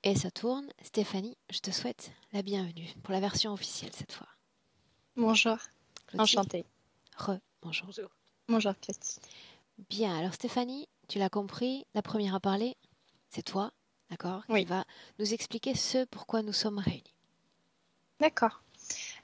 Et ça tourne. Stéphanie, je te souhaite la bienvenue pour la version officielle cette fois. Bonjour, Clotilde, enchantée. bonjour. Bonjour. Bonjour Clotilde. Bien, alors Stéphanie, tu l'as compris, la première à parler, c'est toi, d'accord, qui Oui, va nous expliquer ce pourquoi nous sommes réunis. d'accord.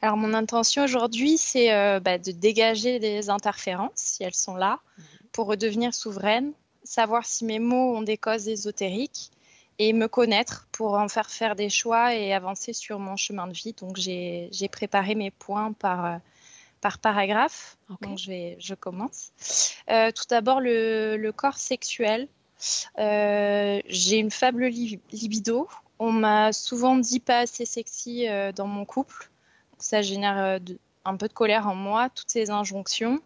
Alors mon intention aujourd'hui, c'est de dégager des interférences, si elles sont là, Mhm. pour redevenir souveraine, savoir si mes mots ont des causes ésotériques et me connaître pour en faire des choix et avancer sur mon chemin de vie. Donc j'ai préparé mes points par paragraphe. Ok. Donc je commence. Tout d'abord le corps sexuel. J'ai une faible libido. On m'a souvent dit pas assez sexy dans mon couple. Donc ça génère un peu de colère en moi, toutes ces injonctions.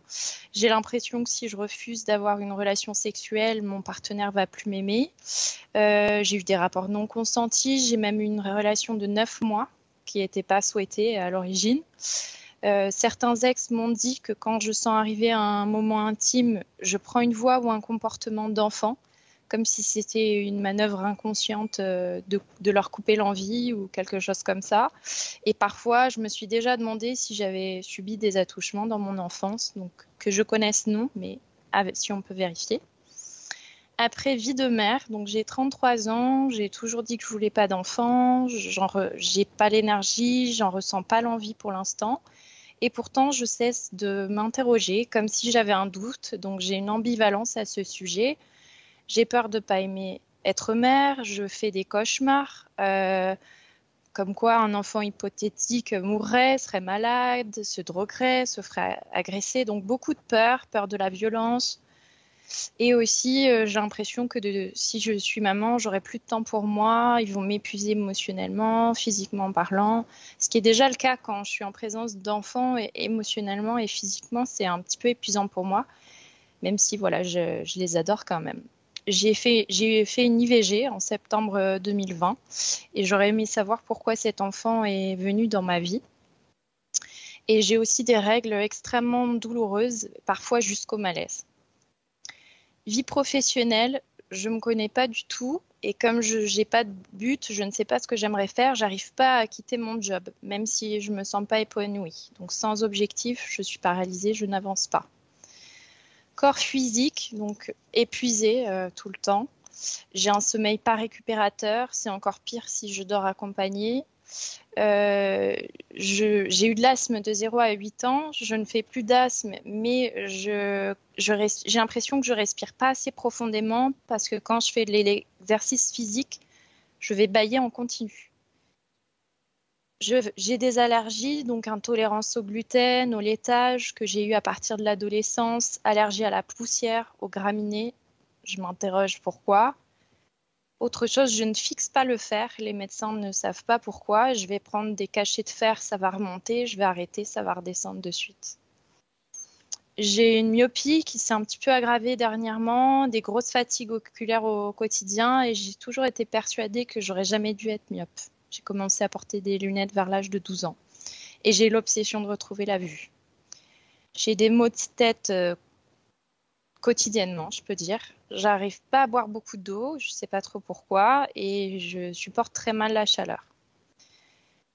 J'ai l'impression que si je refuse d'avoir une relation sexuelle, mon partenaire va plus m'aimer. J'ai eu des rapports non consentis. J'ai même eu une relation de 9 mois qui n'était pas souhaitée à l'origine. Certains ex m'ont dit que quand je sens arriver à un moment intime, je prends une voix ou un comportement d'enfant, comme si c'était une manœuvre inconsciente de leur couper l'envie ou quelque chose comme ça. Et parfois, je me suis déjà demandé si j'avais subi des attouchements dans mon enfance, donc que je connaisse non, mais si on peut vérifier. Après vie de mère, donc j'ai 33 ans, j'ai toujours dit que je voulais pas d'enfant, j'ai pas l'énergie, j'en ressens pas l'envie pour l'instant. Et pourtant, je cesse de m'interroger comme si j'avais un doute. Donc, j'ai une ambivalence à ce sujet. J'ai peur de ne pas aimer être mère. Je fais des cauchemars, comme quoi un enfant hypothétique mourrait, serait malade, se droguerait, se ferait agresser. Donc, beaucoup de peur de la violence. Et aussi, j'ai l'impression que si je suis maman, j'aurai plus de temps pour moi. Ils vont m'épuiser émotionnellement, physiquement parlant. Ce qui est déjà le cas quand je suis en présence d'enfants, et émotionnellement et physiquement, c'est un petit peu épuisant pour moi, même si voilà, je les adore quand même. J'ai fait une IVG en septembre 2020 et j'aurais aimé savoir pourquoi cet enfant est venu dans ma vie. Et j'ai aussi des règles extrêmement douloureuses, parfois jusqu'au malaise. Vie professionnelle, je ne me connais pas du tout et comme je n'ai pas de but, je ne sais pas ce que j'aimerais faire, j'arrive pas à quitter mon job, même si je ne me sens pas épanouie. Donc sans objectif, je suis paralysée, je n'avance pas. Corps physique, donc épuisé tout le temps. J'ai un sommeil pas récupérateur, c'est encore pire si je dors accompagnée. Euh, j'ai eu de l'asthme de 0 à 8 ans. Je ne fais plus d'asthme, mais j'ai l'impression que je respire pas assez profondément parce que quand je fais de l'exercice physique, je vais bâiller en continu. J'ai des allergies, donc intolérance au gluten, au laitage, que j'ai eu à partir de l'adolescence, allergie à la poussière, aux graminées. Je m'interroge pourquoi. Autre chose, je ne fixe pas le fer. Les médecins ne savent pas pourquoi. Je vais prendre des cachets de fer, ça va remonter. Je vais arrêter, ça va redescendre de suite. J'ai une myopie qui s'est un petit peu aggravée dernièrement, des grosses fatigues oculaires au quotidien et j'ai toujours été persuadée que j'aurais jamais dû être myope. J'ai commencé à porter des lunettes vers l'âge de 12 ans et j'ai l'obsession de retrouver la vue. J'ai des maux de tête quotidiennement, je peux dire. J'arrive pas à boire beaucoup d'eau, je sais pas trop pourquoi, et je supporte très mal la chaleur.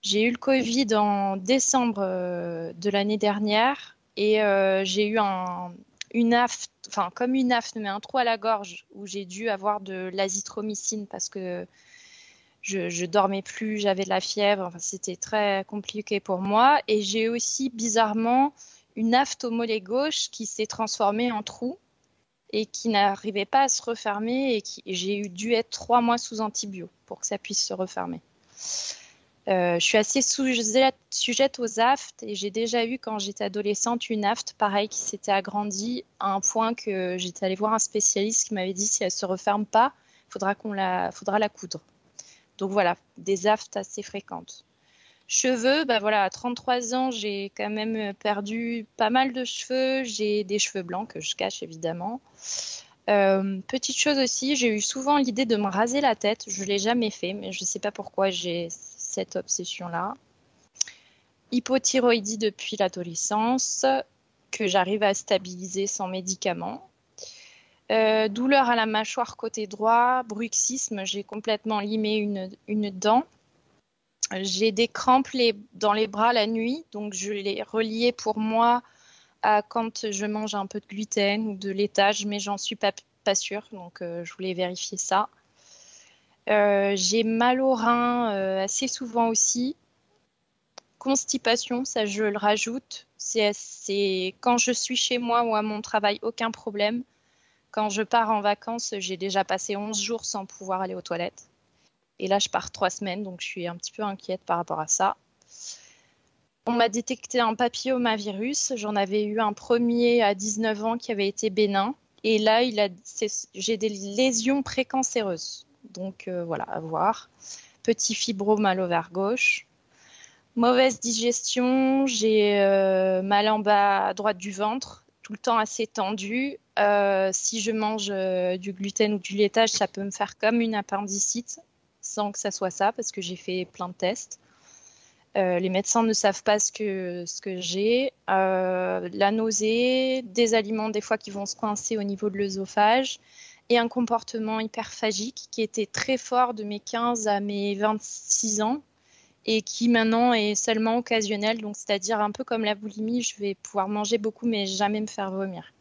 J'ai eu le Covid en décembre de l'année dernière et j'ai eu une aphte, enfin comme une aphte, mais un trou à la gorge où j'ai dû avoir de l'azithromycine parce que je dormais plus, j'avais de la fièvre, enfin, c'était très compliqué pour moi. Et j'ai aussi bizarrement une aphte au mollet gauche qui s'est transformée en trou et qui n'arrivait pas à se refermer et j'ai dû être 3 mois sous antibio pour que ça puisse se refermer. Je suis assez sujette aux aftes et j'ai déjà eu quand j'étais adolescente une afte pareil qui s'était agrandie à un point que j'étais allée voir un spécialiste qui m'avait dit si elle se referme pas, faudra la coudre. Donc voilà, des aftes assez fréquentes. Cheveux, bah voilà, à 33 ans, j'ai quand même perdu pas mal de cheveux. J'ai des cheveux blancs que je cache évidemment. Petite chose aussi, j'ai eu souvent l'idée de me raser la tête. Je ne l'ai jamais fait, mais je ne sais pas pourquoi j'ai cette obsession-là. Hypothyroïdie depuis l'adolescence, que j'arrive à stabiliser sans médicaments. Douleur à la mâchoire côté droit, bruxisme, j'ai complètement limé une dent. J'ai des crampes dans les bras la nuit, donc je les reliais pour moi à quand je mange un peu de gluten ou de laitage, mais j'en suis pas sûre, donc je voulais vérifier ça. J'ai mal aux reins assez souvent aussi. Constipation, ça je le rajoute. C'est quand je suis chez moi ou à mon travail, aucun problème. Quand je pars en vacances, j'ai déjà passé 11 jours sans pouvoir aller aux toilettes. Et là, je pars 3 semaines, donc je suis un petit peu inquiète par rapport à ça. On m'a détecté un papillomavirus. J'en avais eu un premier à 19 ans qui avait été bénin. Et là, j'ai des lésions précancéreuses. Donc voilà, à voir. Petit fibrome à l'ovaire gauche. Mauvaise digestion. J'ai mal en bas à droite du ventre, tout le temps assez tendu. Si je mange du gluten ou du laitage, ça peut me faire comme une appendicite, sans que ça soit ça, parce que j'ai fait plein de tests. Les médecins ne savent pas ce que j'ai. La nausée, des aliments des fois qui vont se coincer au niveau de l'œsophage et un comportement hyperphagique qui était très fort de mes 15 à mes 26 ans et qui maintenant est seulement occasionnel. Donc, c'est-à-dire un peu comme la boulimie, je vais pouvoir manger beaucoup mais jamais me faire vomir.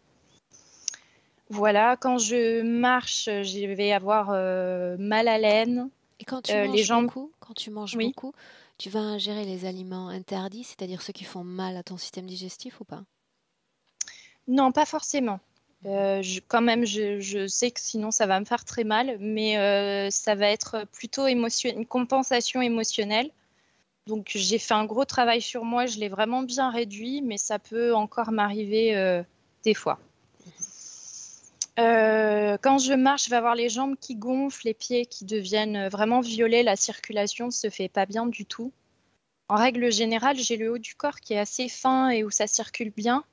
Voilà, quand je marche, je vais avoir mal à l'aine. Et quand tu Les manges jambes, oui. beaucoup, tu vas ingérer les aliments interdits, c'est-à-dire ceux qui font mal à ton système digestif ou pas? Non, pas forcément. Quand même, je sais que sinon ça va me faire très mal, mais ça va être plutôt une compensation émotionnelle. Donc j'ai fait un gros travail sur moi, je l'ai vraiment bien réduit, mais ça peut encore m'arriver des fois. Quand je marche, je vais avoir les jambes qui gonflent, les pieds qui deviennent vraiment violets, la circulation ne se fait pas bien du tout. En règle générale, j'ai le haut du corps qui est assez fin et où ça circule bien.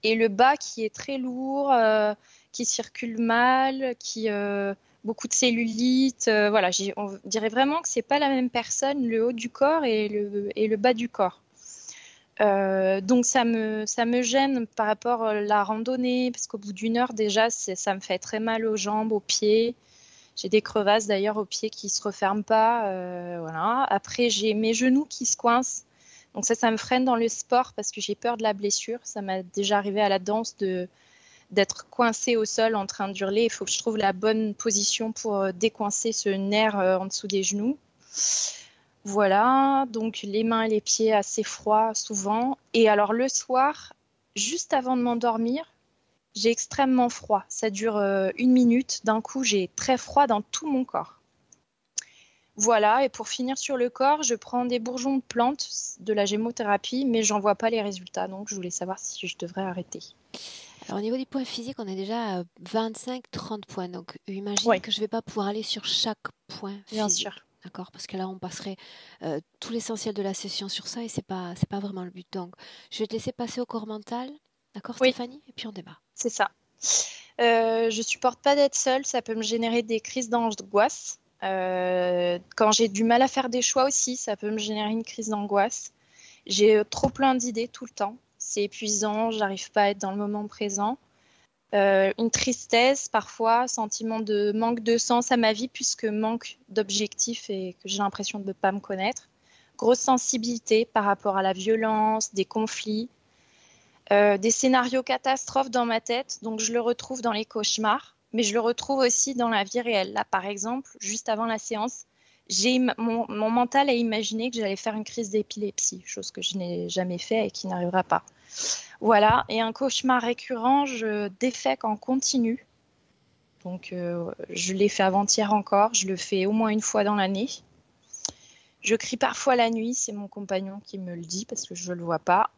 Et le bas qui est très lourd, qui circule mal, beaucoup de cellulite. Voilà, on dirait vraiment que c'est pas la même personne, le haut du corps et le bas du corps. Donc ça me gêne par rapport à la randonnée, parce qu'au bout d'une heure déjà, ça me fait très mal aux jambes, aux pieds. J'ai des crevasses d'ailleurs aux pieds qui se referment pas. Voilà. Après, j'ai mes genoux qui se coincent. Donc ça me freine dans le sport parce que j'ai peur de la blessure. Ça m'a déjà arrivé à la danse d'être coincée au sol en train d'hurler. Il faut que je trouve la bonne position pour décoincer ce nerf en dessous des genoux. Voilà, donc les mains et les pieds assez froids souvent. Et alors le soir, juste avant de m'endormir, j'ai extrêmement froid. Ça dure 1 minute. D'un coup, j'ai très froid dans tout mon corps. Voilà, et pour finir sur le corps, je prends des bourgeons de plantes, de la gémothérapie, mais j'en vois pas les résultats, donc je voulais savoir si je devrais arrêter. Alors au niveau des points physiques, on est déjà à 25-30 points. Donc imagine Oui, que je ne vais pas pouvoir aller sur chaque point bien physique. sûr. D'accord? Parce que là, on passerait tout l'essentiel de la session sur ça et c'est pas vraiment le but. Donc, je vais te laisser passer au corps mental. D'accord, Oui, Stéphanie? Et puis on débat. c'est ça. Je supporte pas d'être seule, ça peut me générer des crises d'angoisse. Quand j'ai du mal à faire des choix aussi, ça peut me générer une crise d'angoisse. J'ai trop plein d'idées tout le temps. C'est épuisant, j'arrive pas à être dans le moment présent. Une tristesse parfois, sentiment de manque de sens à ma vie puisque manque d'objectifs et que j'ai l'impression de ne pas me connaître. Grosse sensibilité par rapport à la violence, des conflits, des scénarios catastrophes dans ma tête, donc je le retrouve dans les cauchemars, mais je le retrouve aussi dans la vie réelle. Là, par exemple, juste avant la séance, mon mental a imaginé que j'allais faire une crise d'épilepsie, chose que je n'ai jamais fait et qui n'arrivera pas. Voilà, et un cauchemar récurrent, je défèque en continu. Donc, je l'ai fait avant-hier encore, je le fais au moins une fois dans l'année. Je crie parfois la nuit, c'est mon compagnon qui me le dit parce que je ne le vois pas.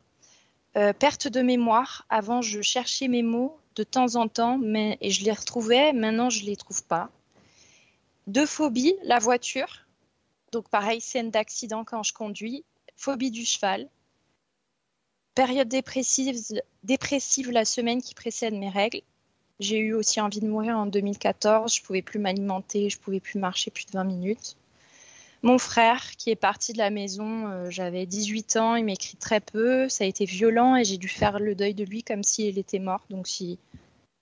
Perte de mémoire, avant je cherchais mes mots de temps en temps et je les retrouvais, maintenant je ne les trouve pas. Deux phobies, la voiture, donc pareil, scène d'accident quand je conduis, phobie du cheval, période dépressive la semaine qui précède mes règles. J'ai eu aussi envie de mourir en 2014, je ne pouvais plus m'alimenter, je ne pouvais plus marcher plus de 20 minutes. Mon frère qui est parti de la maison, j'avais 18 ans, il m'écrit très peu, ça a été violent et j'ai dû faire le deuil de lui comme s'il était mort. Donc si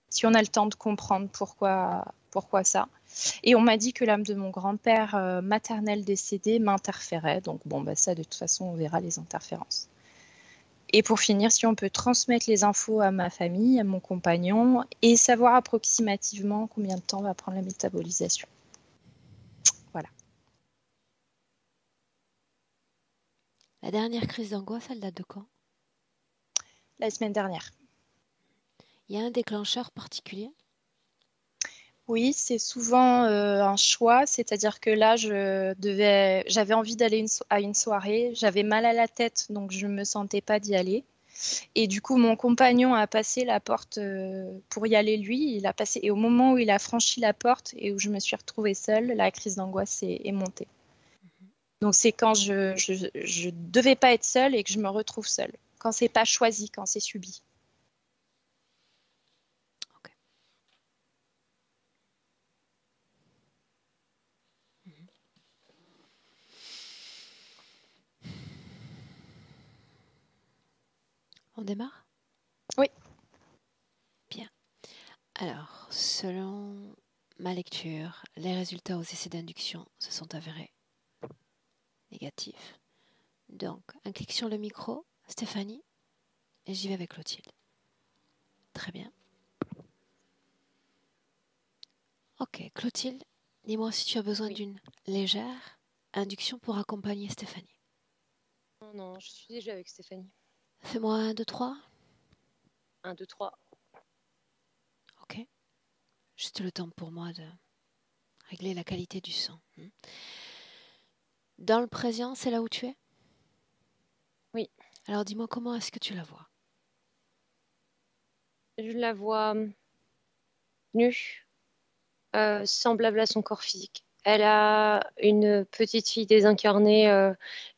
si on a le temps de comprendre pourquoi ça. Et on m'a dit que l'âme de mon grand-père maternel décédé m'interférait. Donc bon, bah ça, de toute façon, on verra les interférences. Et pour finir, si on peut transmettre les infos à ma famille, à mon compagnon, et savoir approximativement combien de temps va prendre la métabolisation. Voilà. La dernière crise d'angoisse, elle date de quand? La semaine dernière. Il y a un déclencheur particulier? Oui, c'est souvent un choix, c'est-à-dire que là, j'avais envie d'aller à une soirée, j'avais mal à la tête, donc je ne me sentais pas d'y aller. Et du coup, mon compagnon a passé la porte pour y aller, lui. Il a passé, et au moment où il a franchi la porte et où je me suis retrouvée seule, la crise d'angoisse est montée. Donc c'est quand je devais pas être seule et que je me retrouve seule. Quand c'est pas choisi, quand c'est subi. Ok. On démarre? Oui. Bien. Alors, selon ma lecture, les résultats aux essais d'induction se sont avérés négatifs. Donc, un clic sur le micro, Stéphanie, et j'y vais avec Clotilde. Très bien. Ok, Clotilde, dis-moi si tu as besoin Oui. d'une légère induction pour accompagner Stéphanie. Non, je suis déjà avec Stéphanie. Fais-moi 1, 2, 3. 1, 2, 3. Ok. Juste le temps pour moi de régler la qualité du son. Dans le présent, c'est là où tu es? Oui. Alors dis-moi comment est-ce que tu la vois? Je la vois nue, semblable à son corps physique. Elle a une petite fille désincarnée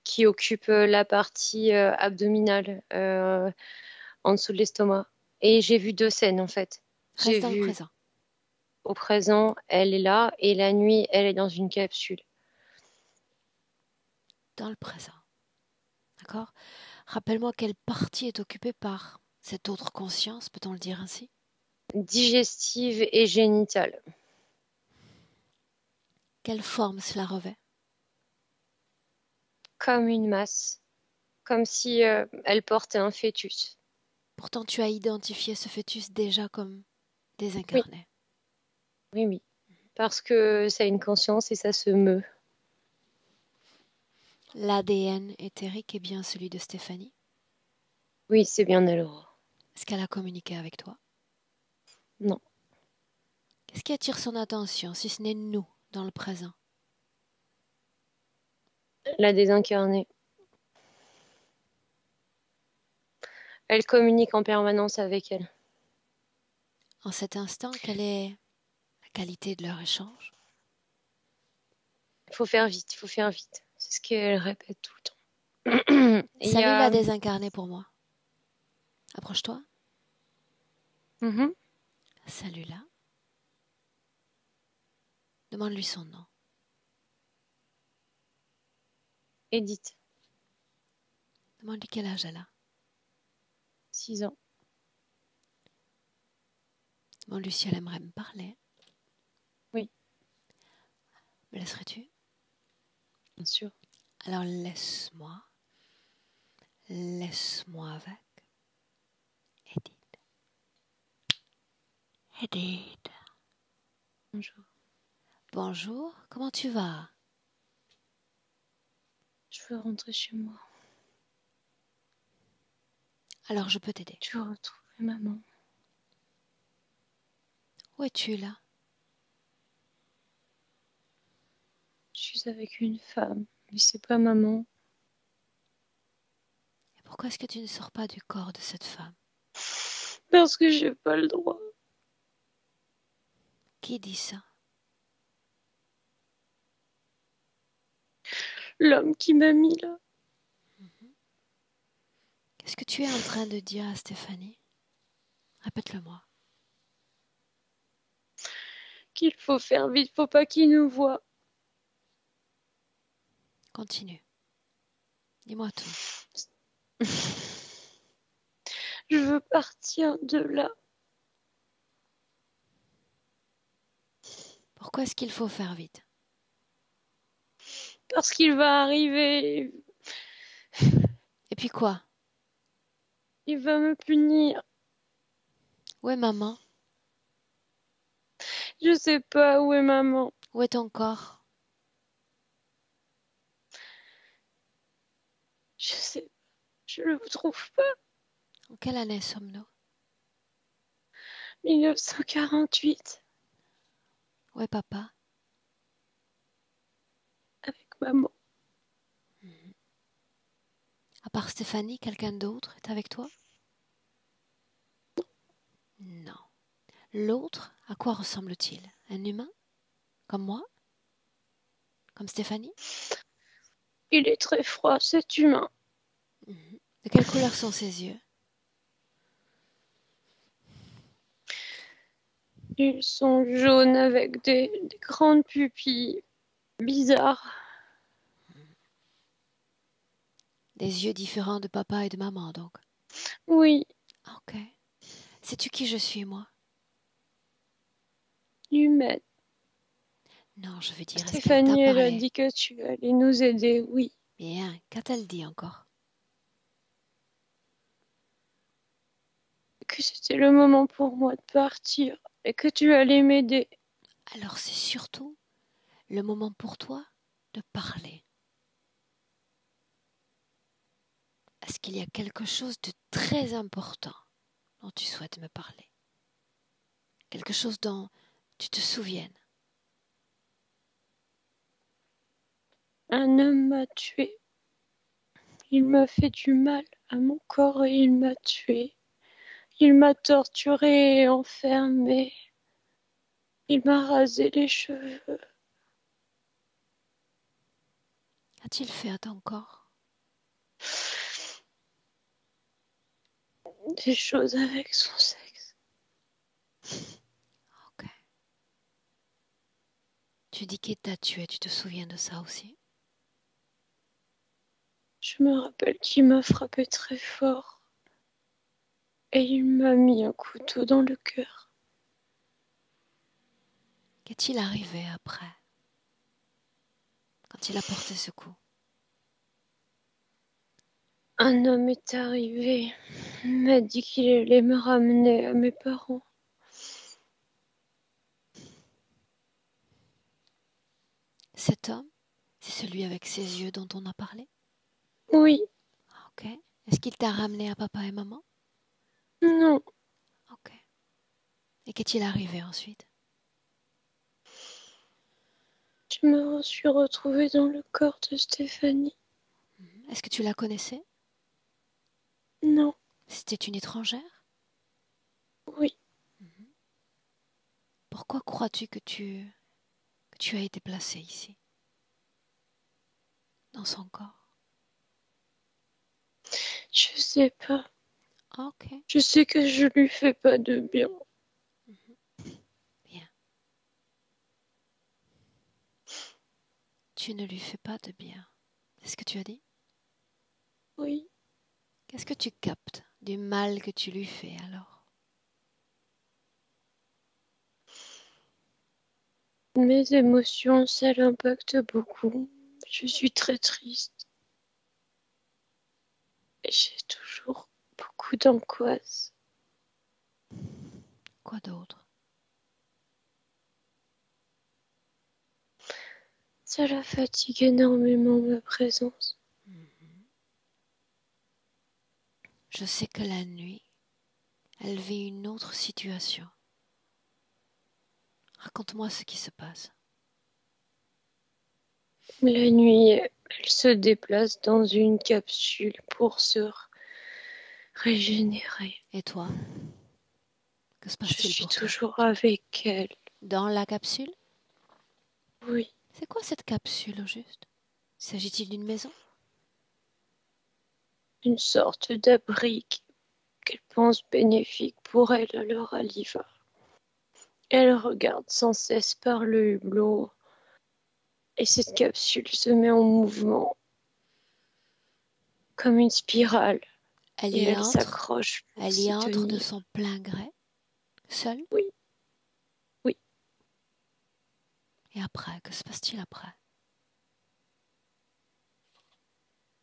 qui occupe la partie abdominale en dessous de l'estomac. Et j'ai vu 2 scènes en fait. J'ai Reste dans le vu présent. au présent, elle est là, et la nuit, elle est dans une capsule. Dans le présent. D'accord? Rappelle-moi quelle partie est occupée par cette autre conscience, peut-on le dire ainsi? Digestive et génitale. Quelle forme cela revêt? Comme une masse. Comme si elle portait un fœtus. Pourtant, tu as identifié ce fœtus déjà comme Oui, désincarné. oui. Parce que ça a une conscience et ça se meut. L'ADN éthérique est bien celui de Stéphanie. Oui, c'est bien elle, Aurore. Est-ce qu'elle a communiqué avec toi? Non. Qu'est-ce qui attire son attention, si ce n'est nous, dans le présent? La désincarnée. Elle communique en permanence avec elle. En cet instant, quelle est la qualité de leur échange? Il faut faire vite, il faut faire vite. C'est ce qu'elle répète tout le temps. Il y Salut la a... désincarnée pour moi. Approche-toi. Mhm. Salut là. Demande-lui son nom. Edith, Demande-lui quel âge elle a. 6 ans. Demande-lui si elle aimerait me parler. Oui, Me laisserais-tu? bien sûr. Alors laisse-moi. Laisse-moi avec Edith. Edith. Bonjour. Bonjour, comment tu vas? Je veux rentrer chez moi. Alors je peux t'aider. Je veux retrouver maman. Où es-tu là? Je suis avec une femme, mais c'est pas maman. Et pourquoi est-ce que tu ne sors pas du corps de cette femme? Parce que j'ai pas le droit. Qui dit ça? L'homme qui m'a mis là. Qu'est-ce que tu es en train de dire à Stéphanie? Répète-le-moi. Qu'il faut faire vite, faut pas qu'il nous voie. Continue. Dis-moi tout. Je veux partir de là. Pourquoi est-ce qu'il faut faire vite? Parce qu'il va arriver, Et puis quoi? il va me punir. Où est maman? Je sais pas où est maman. Où est ton corps? Je sais, je le trouve pas. En quelle année sommes-nous? 1948, Où est papa? avec maman. À part Stéphanie, quelqu'un d'autre est avec toi? Non. L'autre, à quoi ressemble-t-il? Un humain? Comme moi? Comme Stéphanie? Il est très froid, cet humain. De quelle couleur sont ses yeux? Ils sont jaunes avec des grandes pupilles bizarres. Des yeux différents de papa et de maman, donc. Oui, Ok. Sais-tu qui je suis, moi? humaine. Non, je veux dire, est-ce qu'elle t'a Stéphanie, elle a parlé? dit que tu allais nous aider, oui. Bien, qu'a-t-elle dit encore? Que c'était le moment pour moi de partir et que tu allais m'aider. Alors c'est surtout le moment pour toi de parler. Est-ce qu'il y a quelque chose de très important dont tu souhaites me parler? Quelque chose dont tu te souviennes? Un homme m'a tué. Il m'a fait du mal à mon corps et il m'a tué. Il m'a torturé et enfermé. Il m'a rasé les cheveux. Qu'a-t-il fait à ton corps? Des choses avec son sexe. Ok. Tu dis qu'il t'a tué, tu te souviens de ça aussi? Je me rappelle qu'il m'a frappé très fort et il m'a mis un couteau dans le cœur. Qu'est-il arrivé après, quand il a porté ce coup? Un homme est arrivé. Il m'a dit qu'il allait me ramener à mes parents. Cet homme, c'est celui avec ses yeux dont on a parlé? Oui, Ok. Est-ce qu'il t'a ramené à papa et maman? non, Ok. Et qu'est-il arrivé ensuite? je me suis retrouvée dans le corps de Stéphanie. Est-ce que tu la connaissais? Non, C'était une étrangère? oui, Pourquoi crois-tu que tu as été placée ici, dans son corps? je sais pas. Ok, Je sais que je lui fais pas de bien. bien. Tu ne lui fais pas de bien. C'est ce que tu as dit? Oui, Qu'est-ce que tu captes du mal que tu lui fais alors? mes émotions, ça l'impacte beaucoup. Je suis très triste. Et j'ai toujours beaucoup d'angoisse. Quoi d'autre? Ça la fatigue énormément, ma présence. Je sais que la nuit, elle vit une autre situation. Raconte-moi ce qui se passe. La nuit, elle se déplace dans une capsule pour se régénérer. Et toi, que se Je passe-t-il suis pour toi? toujours avec elle. Dans la capsule? Oui, C'est quoi cette capsule au juste? S'agit-il d'une maison? une sorte d'abri qu'elle pense bénéfique pour elle, alors elle y va. Elle regarde sans cesse par le hublot et cette capsule se met en mouvement comme une spirale Elle et y elle entre, s'accroche pour elle y s'y entre de tenir. son plein gré, seule? Oui, oui. Et après, que se passe-t-il après?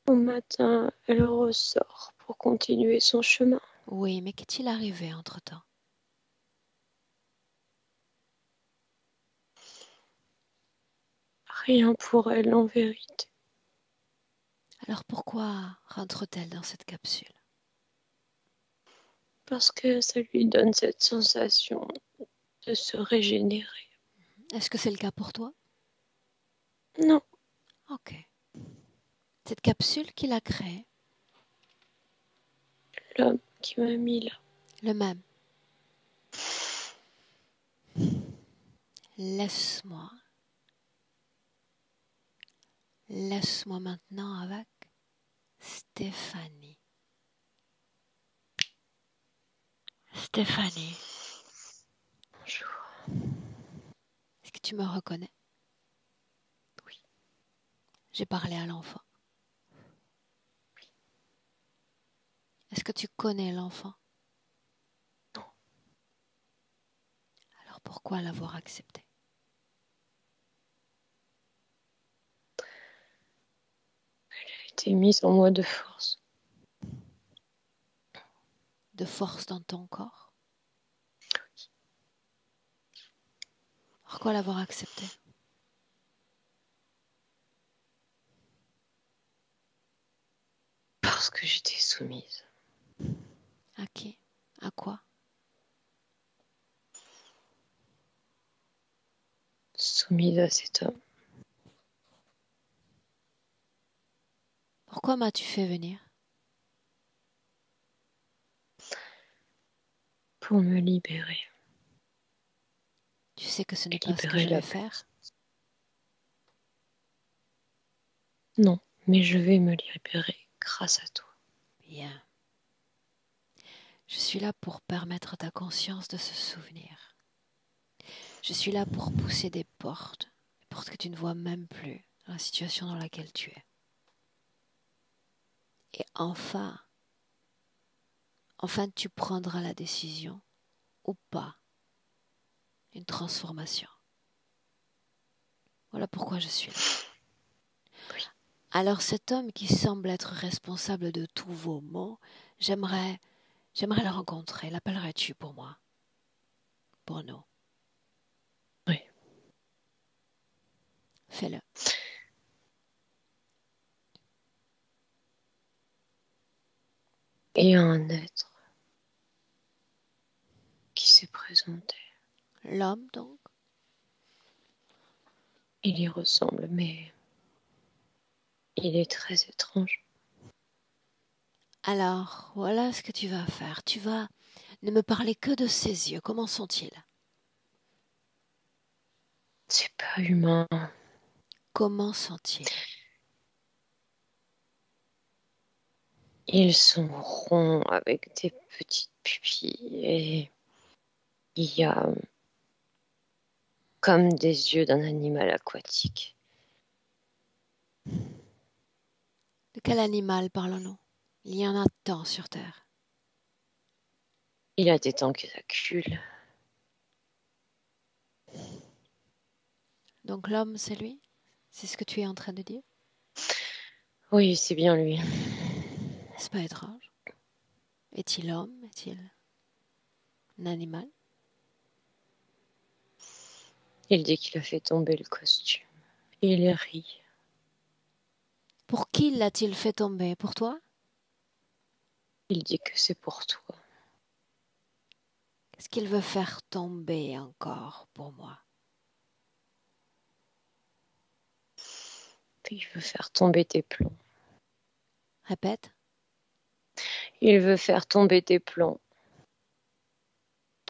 Au matin, elle ressort pour continuer son chemin. Oui, mais qu'est-il arrivé entre-temps? Rien pour elle en vérité. Alors pourquoi rentre-t-elle dans cette capsule? Parce que ça lui donne cette sensation de se régénérer. Est-ce que c'est le cas pour toi? Non, Ok. Cette capsule qu'il a créée, l'homme qui m'a mis là. le même. Laisse-moi. Laisse-moi maintenant avec Stéphanie. Stéphanie, Bonjour. est-ce que tu me reconnais? Oui. J'ai parlé à l'enfant. Est-ce que tu connais l'enfant? Non. Alors pourquoi l'avoir accepté? Elle a été mise en moi de force. De force dans ton corps? Pourquoi l'avoir accepté? Parce que j'étais soumise. À qui? À quoi? Soumise à cet homme. Pourquoi m'as-tu fait venir? Pour me libérer. Tu sais que ce n'est Et pas ce que libérer je vais la faire. Non, mais je vais me libérer grâce à toi. Bien. Je suis là pour permettre à ta conscience de se souvenir. Je suis là pour pousser des portes que tu ne vois même plus dans la situation dans laquelle tu es. Et enfin tu prendras la décision ou pas d'une transformation. Voilà pourquoi je suis là. Oui. Alors cet homme qui semble être responsable de tous vos maux, j'aimerais le rencontrer. L'appellerais-tu pour moi? Pour nous? Oui. Fais-le. Et un être qui s'est présenté. L'homme donc? Il y ressemble, mais il est très étrange. Alors, voilà ce que tu vas faire. Tu vas ne me parler que de ses yeux. Comment sont-ils? C'est pas humain. Comment sont-ils? Ils sont ronds avec des petites pupilles et il y a comme des yeux d'un animal aquatique. De quel animal parlons-nous? Il y en a tant sur Terre. Il a des tentacules. Donc l'homme, c'est lui? C'est ce que tu es en train de dire? Oui, c'est bien lui. N'est-ce pas étrange? Est-il homme? Est-il un animal? Il dit qu'il a fait tomber le costume. Il rit. Pour qui l'a-t-il fait tomber? Pour toi? Il dit que c'est pour toi. Qu'est-ce qu'il veut faire tomber encore pour moi? Il veut faire tomber tes plans. Répète. Il veut faire tomber tes plans.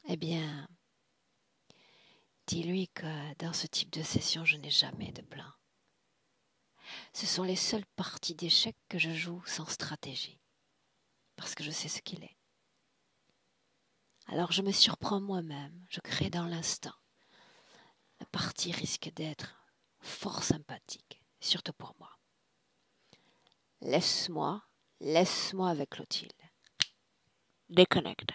Eh bien, dis-lui que dans ce type de session, je n'ai jamais de plan. Ce sont les seules parties d'échecs que je joue sans stratégie, parce que je sais ce qu'il est. Alors je me surprends moi-même, je crée dans l'instant. La partie risque d'être fort sympathique, surtout pour moi. Laisse-moi avec Clotilde. Déconnecte.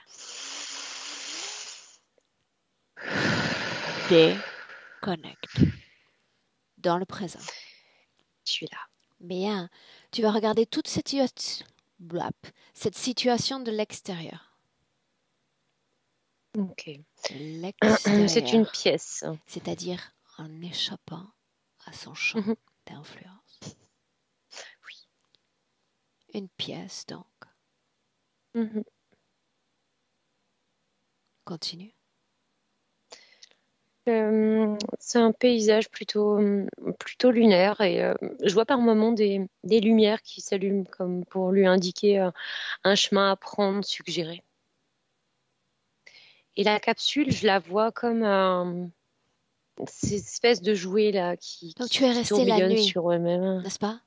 Déconnecte. dans le présent. Je suis là. Bien, tu vas regarder toute cette situation de l'extérieur. Ok. L'extérieur. C'est une pièce. C'est-à-dire en échappant à son champ d'influence. Oui. Une pièce, donc. Continue. C'est un paysage plutôt lunaire et je vois par moments des lumières qui s'allument comme pour lui indiquer un chemin à prendre, suggéré. Et la capsule, je la vois comme ces espèces de jouets là Donc tu es resté la tourbillonnent nuit, sur eux-mêmes. n'est-ce pas?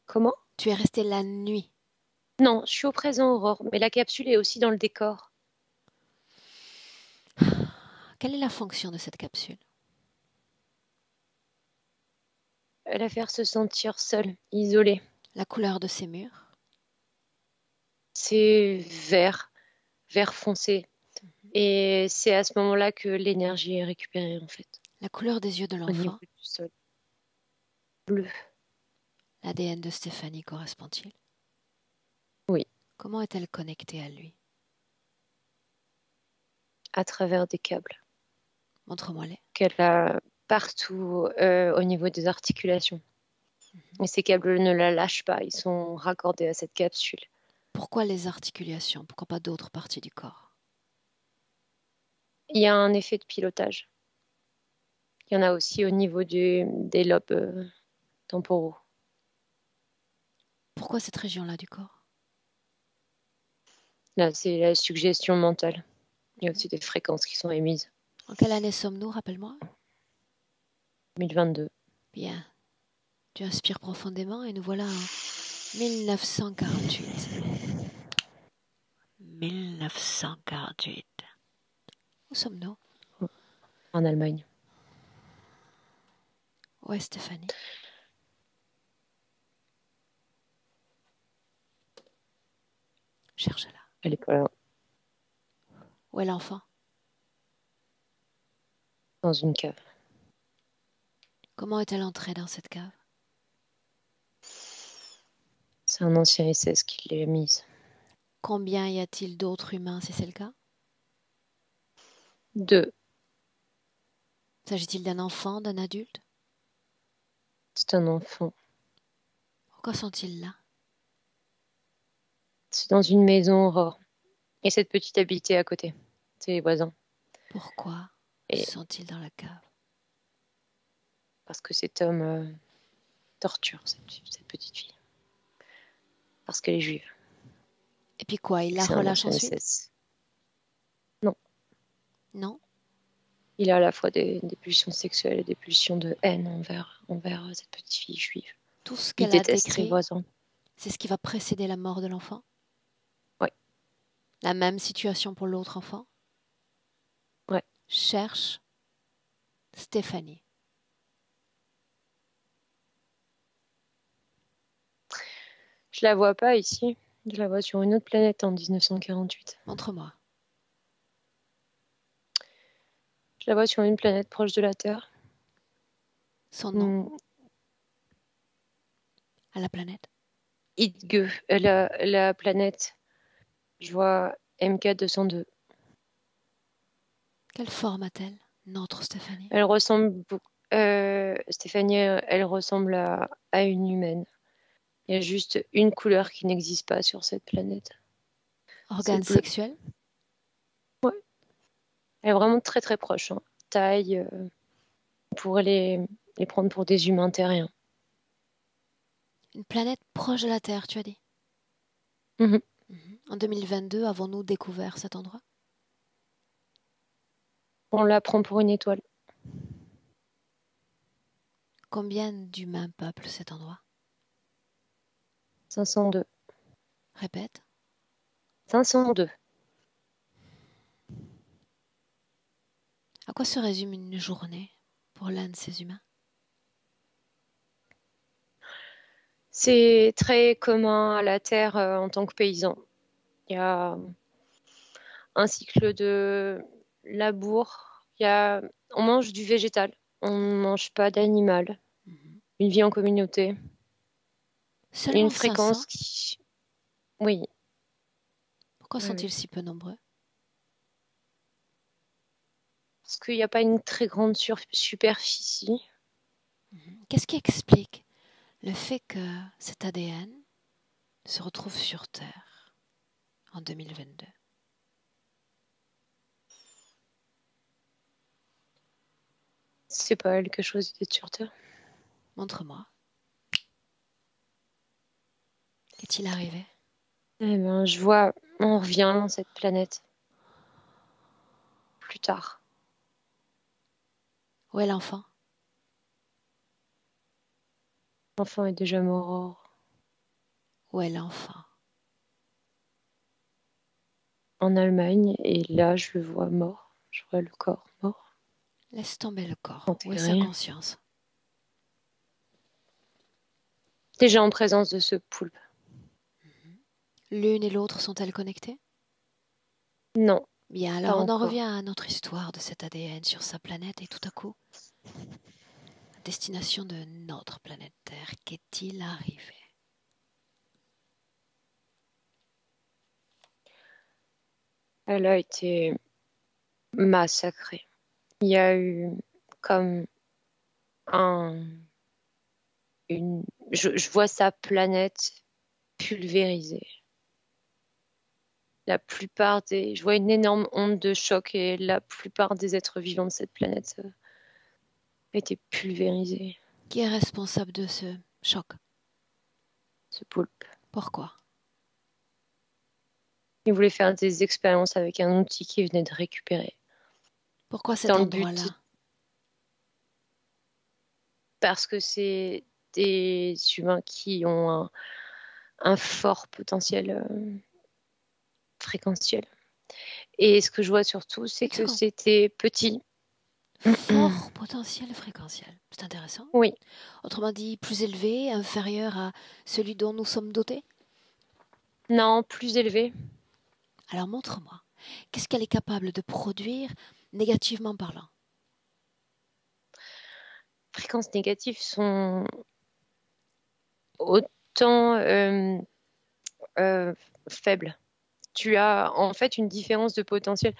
Comment? Tu es resté la nuit. Non, je suis au présent, Aurore, mais la capsule est aussi dans le décor. Quelle est la fonction de cette capsule? La faire se sentir seule, isolée. La couleur de ses murs? C'est vert foncé. Et c'est à ce moment-là que l'énergie est récupérée, en fait. La couleur des yeux de Au niveau l'enfant? du sol. Bleu. L'ADN de Stéphanie correspond-il? Oui. Comment est-elle connectée à lui? À travers des câbles. Montre-moi-les. Qu'elle a partout au niveau des articulations. Et ces câbles ne la lâchent pas, ils sont raccordés à cette capsule. Pourquoi les articulations? Pourquoi pas d'autres parties du corps? Il y a un effet de pilotage. Il y en a aussi au niveau des lobes temporaux. Pourquoi cette région-là du corps? Là, c'est la suggestion mentale. Il y a aussi des fréquences qui sont émises. En quelle année sommes-nous, rappelle-moi? 2022. Bien. Tu inspires profondément et nous voilà en 1948. 1948. Où sommes-nous? En Allemagne. Où est Stéphanie? Cherche-la. Elle est pas là. Où est l'enfant? Dans une cave. Comment est-elle entrée dans cette cave? C'est un ancien SS qui l'a mise. Combien y a-t-il d'autres humains si c'est le cas? 2. S'agit-il d'un enfant, d'un adulte? C'est un enfant. Pourquoi sont-ils là? C'est dans une maison, Aurore. Et cette petite habitée à côté. C'est les voisins. Pourquoi Et sont-ils dans la cave? parce que cet homme torture cette petite fille. Parce qu'elle est juive. Et puis quoi, il la C'est un relâche ancien ensuite? SS. Non. Non? Il a à la fois des pulsions sexuelles et des pulsions de haine envers cette petite fille juive. Tout ce Il qu'elle a déteste ses décrit, voisins. c'est ce qui va précéder la mort de l'enfant? Ouais. La même situation pour l'autre enfant? Ouais. Cherche Stéphanie. Je la vois pas ici. Je la vois sur une autre planète en 1948. Montre-moi. Je la vois sur une planète proche de la Terre. Son nom à la planète? Idge, la planète. Je vois MK202. Quelle forme a-t-elle, notre Stéphanie? Elle ressemble beaucoup. Stéphanie, elle ressemble à une humaine. Il y a juste une couleur qui n'existe pas sur cette planète. Organe bleu. sexuel? Ouais. Elle est vraiment très très proche. Hein. Taille, on pourrait les prendre pour des humains terriens. Une planète proche de la Terre, tu as dit? Mhm. En 2022, avons-nous découvert cet endroit? On la prend pour une étoile. Combien d'humains peuplent cet endroit? 502. Répète. 502. À quoi se résume une journée pour l'un de ces humains? C'est très commun à la Terre en tant que paysan. Il y a un cycle de labour. On mange du végétal. On ne mange pas d'animal. Mhm. Une vie en communauté. Une Seulement 500? fréquence qui... Oui, Pourquoi oui, sont-ils oui. si peu nombreux? Parce qu'il n'y a pas une très grande superficie. Mhm. Qu'est-ce qui explique le fait que cet ADN se retrouve sur Terre en 2022? C'est pas elle que choisit d'être sur Terre. Montre-moi. Qu'est-il arrivé? Eh ben, je vois, on revient dans cette planète plus tard. Où est l'enfant? L'enfant est déjà mort Où est l'enfant? en Allemagne et là, je le vois mort. Je vois le corps mort, Laisse tomber le corps. Où est sa enterré. conscience? Déjà en présence de ce poulpe. L'une et l'autre sont-elles connectées? Non, Bien, pas alors on en revient encore. à notre histoire de cet ADN sur sa planète et tout à coup, à destination de notre planète Terre, qu'est-il arrivé? Elle a été massacrée. Il y a eu comme un, une, je vois sa planète pulvérisée. Je vois une énorme onde de choc et la plupart des êtres vivants de cette planète a été pulvérisée. Qui est responsable de ce choc? Ce poulpe. Pourquoi? Il voulait faire des expériences avec un outil qu'il venait de récupérer. Pourquoi cet Dans le but, endroit-là? parce que c'est des humains qui ont un fort potentiel fréquentiel. Et ce que je vois surtout, c'est Une que seconde. c'était petit. Fort potentiel fréquentiel. C'est intéressant. Oui, Autrement dit, plus élevé, inférieur à celui dont nous sommes dotés? non, plus élevé. Alors montre-moi. Qu'est-ce qu'elle est capable de produire négativement parlant? Fréquences négatives sont autant euh, faibles. Tu as en fait une différence de potentiel,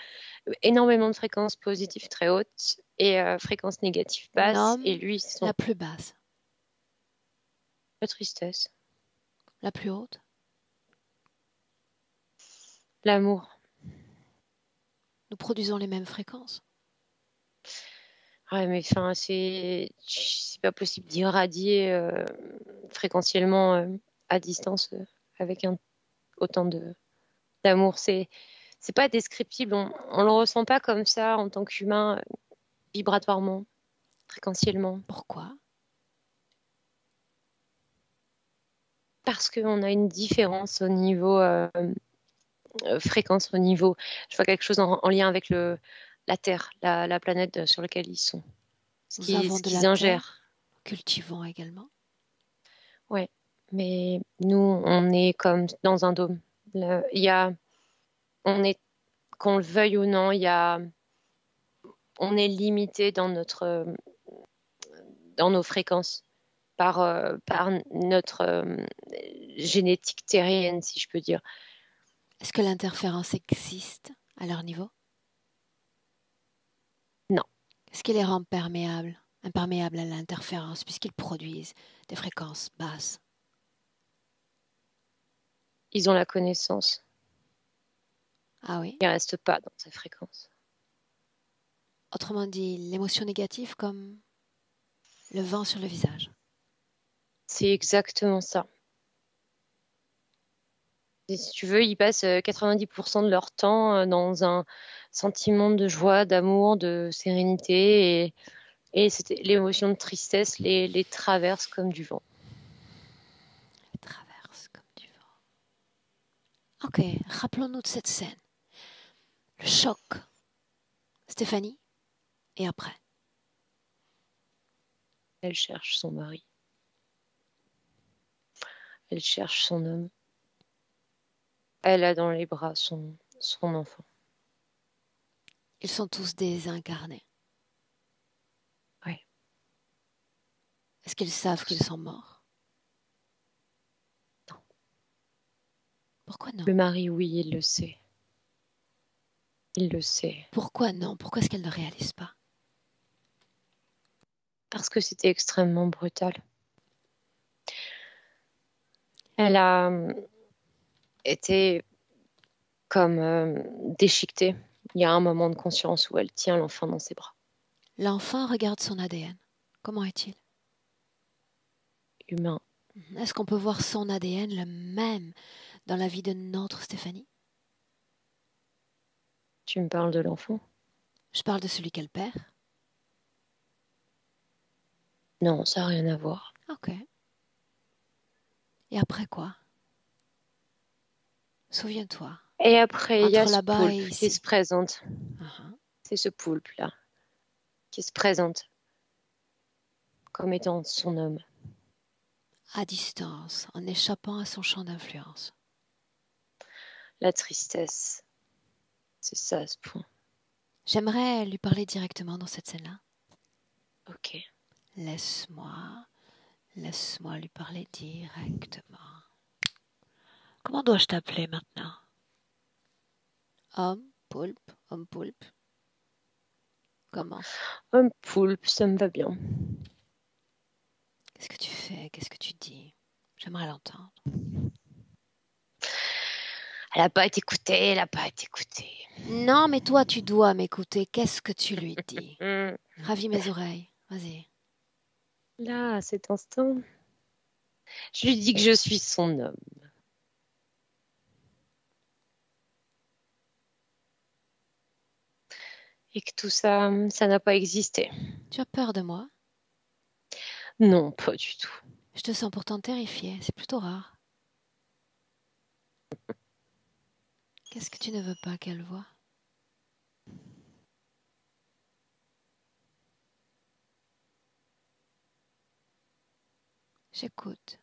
énormément de fréquences positives très hautes et fréquences négatives basses. Et Nomme lui, la sont plus basse, la tristesse, la plus haute. l'amour. Nous produisons les mêmes fréquences. Ouais, mais enfin, c'est pas possible d'irradier fréquentiellement à distance avec autant de d'amour. C'est pas descriptible. On le ressent pas comme ça en tant qu'humain, vibratoirement, fréquentiellement. Pourquoi? Parce qu'on a une différence au niveau fréquence, au niveau. Je vois quelque chose en lien avec la Terre, la planète sur laquelle ils sont. Nous avons Ce de qu'ils la terre, ingèrent. cultivons également. Ouais. Mais nous, on est comme dans un dôme. Il y a, on est, qu'on le veuille ou non, on est limité dans nos fréquences par notre génétique terrienne, si je peux dire. Est-ce que l'interférence existe à leur niveau? Non, Est-ce qu'ils les rend imperméables à l'interférence puisqu'ils produisent des fréquences basses? ils ont la connaissance. Ah oui? Ils restent pas dans ces fréquences. Autrement dit, l'émotion négative comme le vent sur le visage. C'est exactement ça. Et si tu veux, ils passent 90% de leur temps dans un sentiment de joie, d'amour, de sérénité. Et l'émotion de tristesse les traverse comme du vent. Elle traverse comme du vent. Ok, rappelons-nous de cette scène. Le choc. Stéphanie, et après. Elle cherche son mari. Elle cherche son homme. Elle a dans les bras son enfant. Ils sont tous désincarnés. Ouais. Est-ce qu'ils savent qu'ils sont morts? Non. Pourquoi non? Le mari, oui, il le sait. Il le sait. Pourquoi non? Pourquoi est-ce qu'elle ne réalise pas? Parce que c'était extrêmement brutal. Elle a été comme déchiquetée. Il y a un moment de conscience où elle tient l'enfant dans ses bras. L'enfant regarde son ADN. Comment est-il? Humain. Est-ce qu'on peut voir son ADN le même dans la vie de notre Stéphanie? Tu me parles de l'enfant? Je parle de celui qu'elle perd. Non, ça n'a rien à voir. Ok. Et après quoi? Souviens-toi. Et après, il y a Entre ce là-bas et poulpe qui ici. se présente. Uh-huh. C'est ce poulpe-là qui se présente comme étant son homme. À distance, en échappant à son champ d'influence. La tristesse, c'est ça ce point. J'aimerais lui parler directement dans cette scène-là. Ok. Laisse-moi lui parler directement. Comment dois-je t'appeler maintenant? Homme, poulpe, homme, poulpe. Comment? Un poulpe, ça me va bien. Qu'est-ce que tu fais? Qu'est-ce que tu dis? J'aimerais l'entendre. Elle n'a pas été écoutée, elle n'a pas été écoutée. Non, mais toi, tu dois m'écouter. Qu'est-ce que tu lui dis? Ravis mes oreilles. Vas-y. Là, à cet instant, je lui dis que je suis son homme. Et que tout ça, ça n'a pas existé. Tu as peur de moi? Non, pas du tout. Je te sens pourtant terrifiée. C'est plutôt rare. Qu'est-ce que tu ne veux pas qu'elle voie? J'écoute.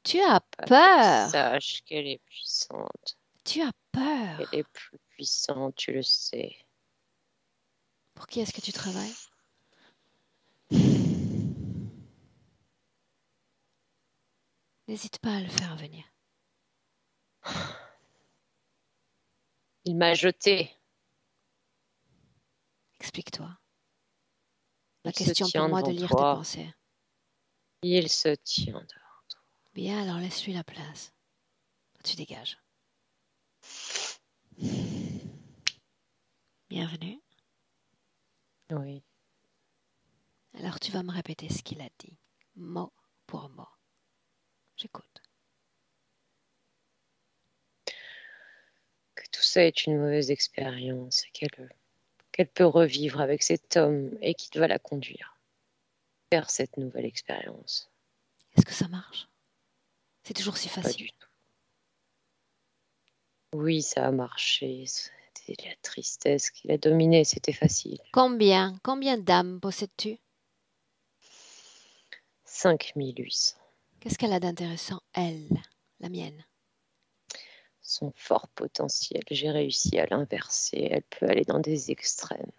Tu as peur. Sache qu'elle est puissante. Tu as peur. Elle est plus puissante, tu le sais. Pour qui est-ce que tu travailles? N'hésite pas à le faire venir. Il m'a jeté. Explique-toi. La Il se question tient pour moi de devant lire tes toi. pensées. Il se tient devant toi. Bien, alors laisse-lui la place. Toi, tu dégages. Bienvenue. Oui. Alors tu vas me répéter ce qu'il a dit, mot pour mot. J'écoute. Que tout ça est une mauvaise expérience et qu'elle peut revivre avec cet homme et qu'il va la conduire vers cette nouvelle expérience. Est-ce que ça marche? C'est toujours si Pas facile. du tout. Oui, ça a marché. C'était la tristesse qui l'a dominé, c'était facile. Combien d'âmes possèdes-tu? 5800. Qu'est-ce qu'elle a d'intéressant, elle, la mienne? Son fort potentiel, j'ai réussi à l'inverser. Elle peut aller dans des extrêmes.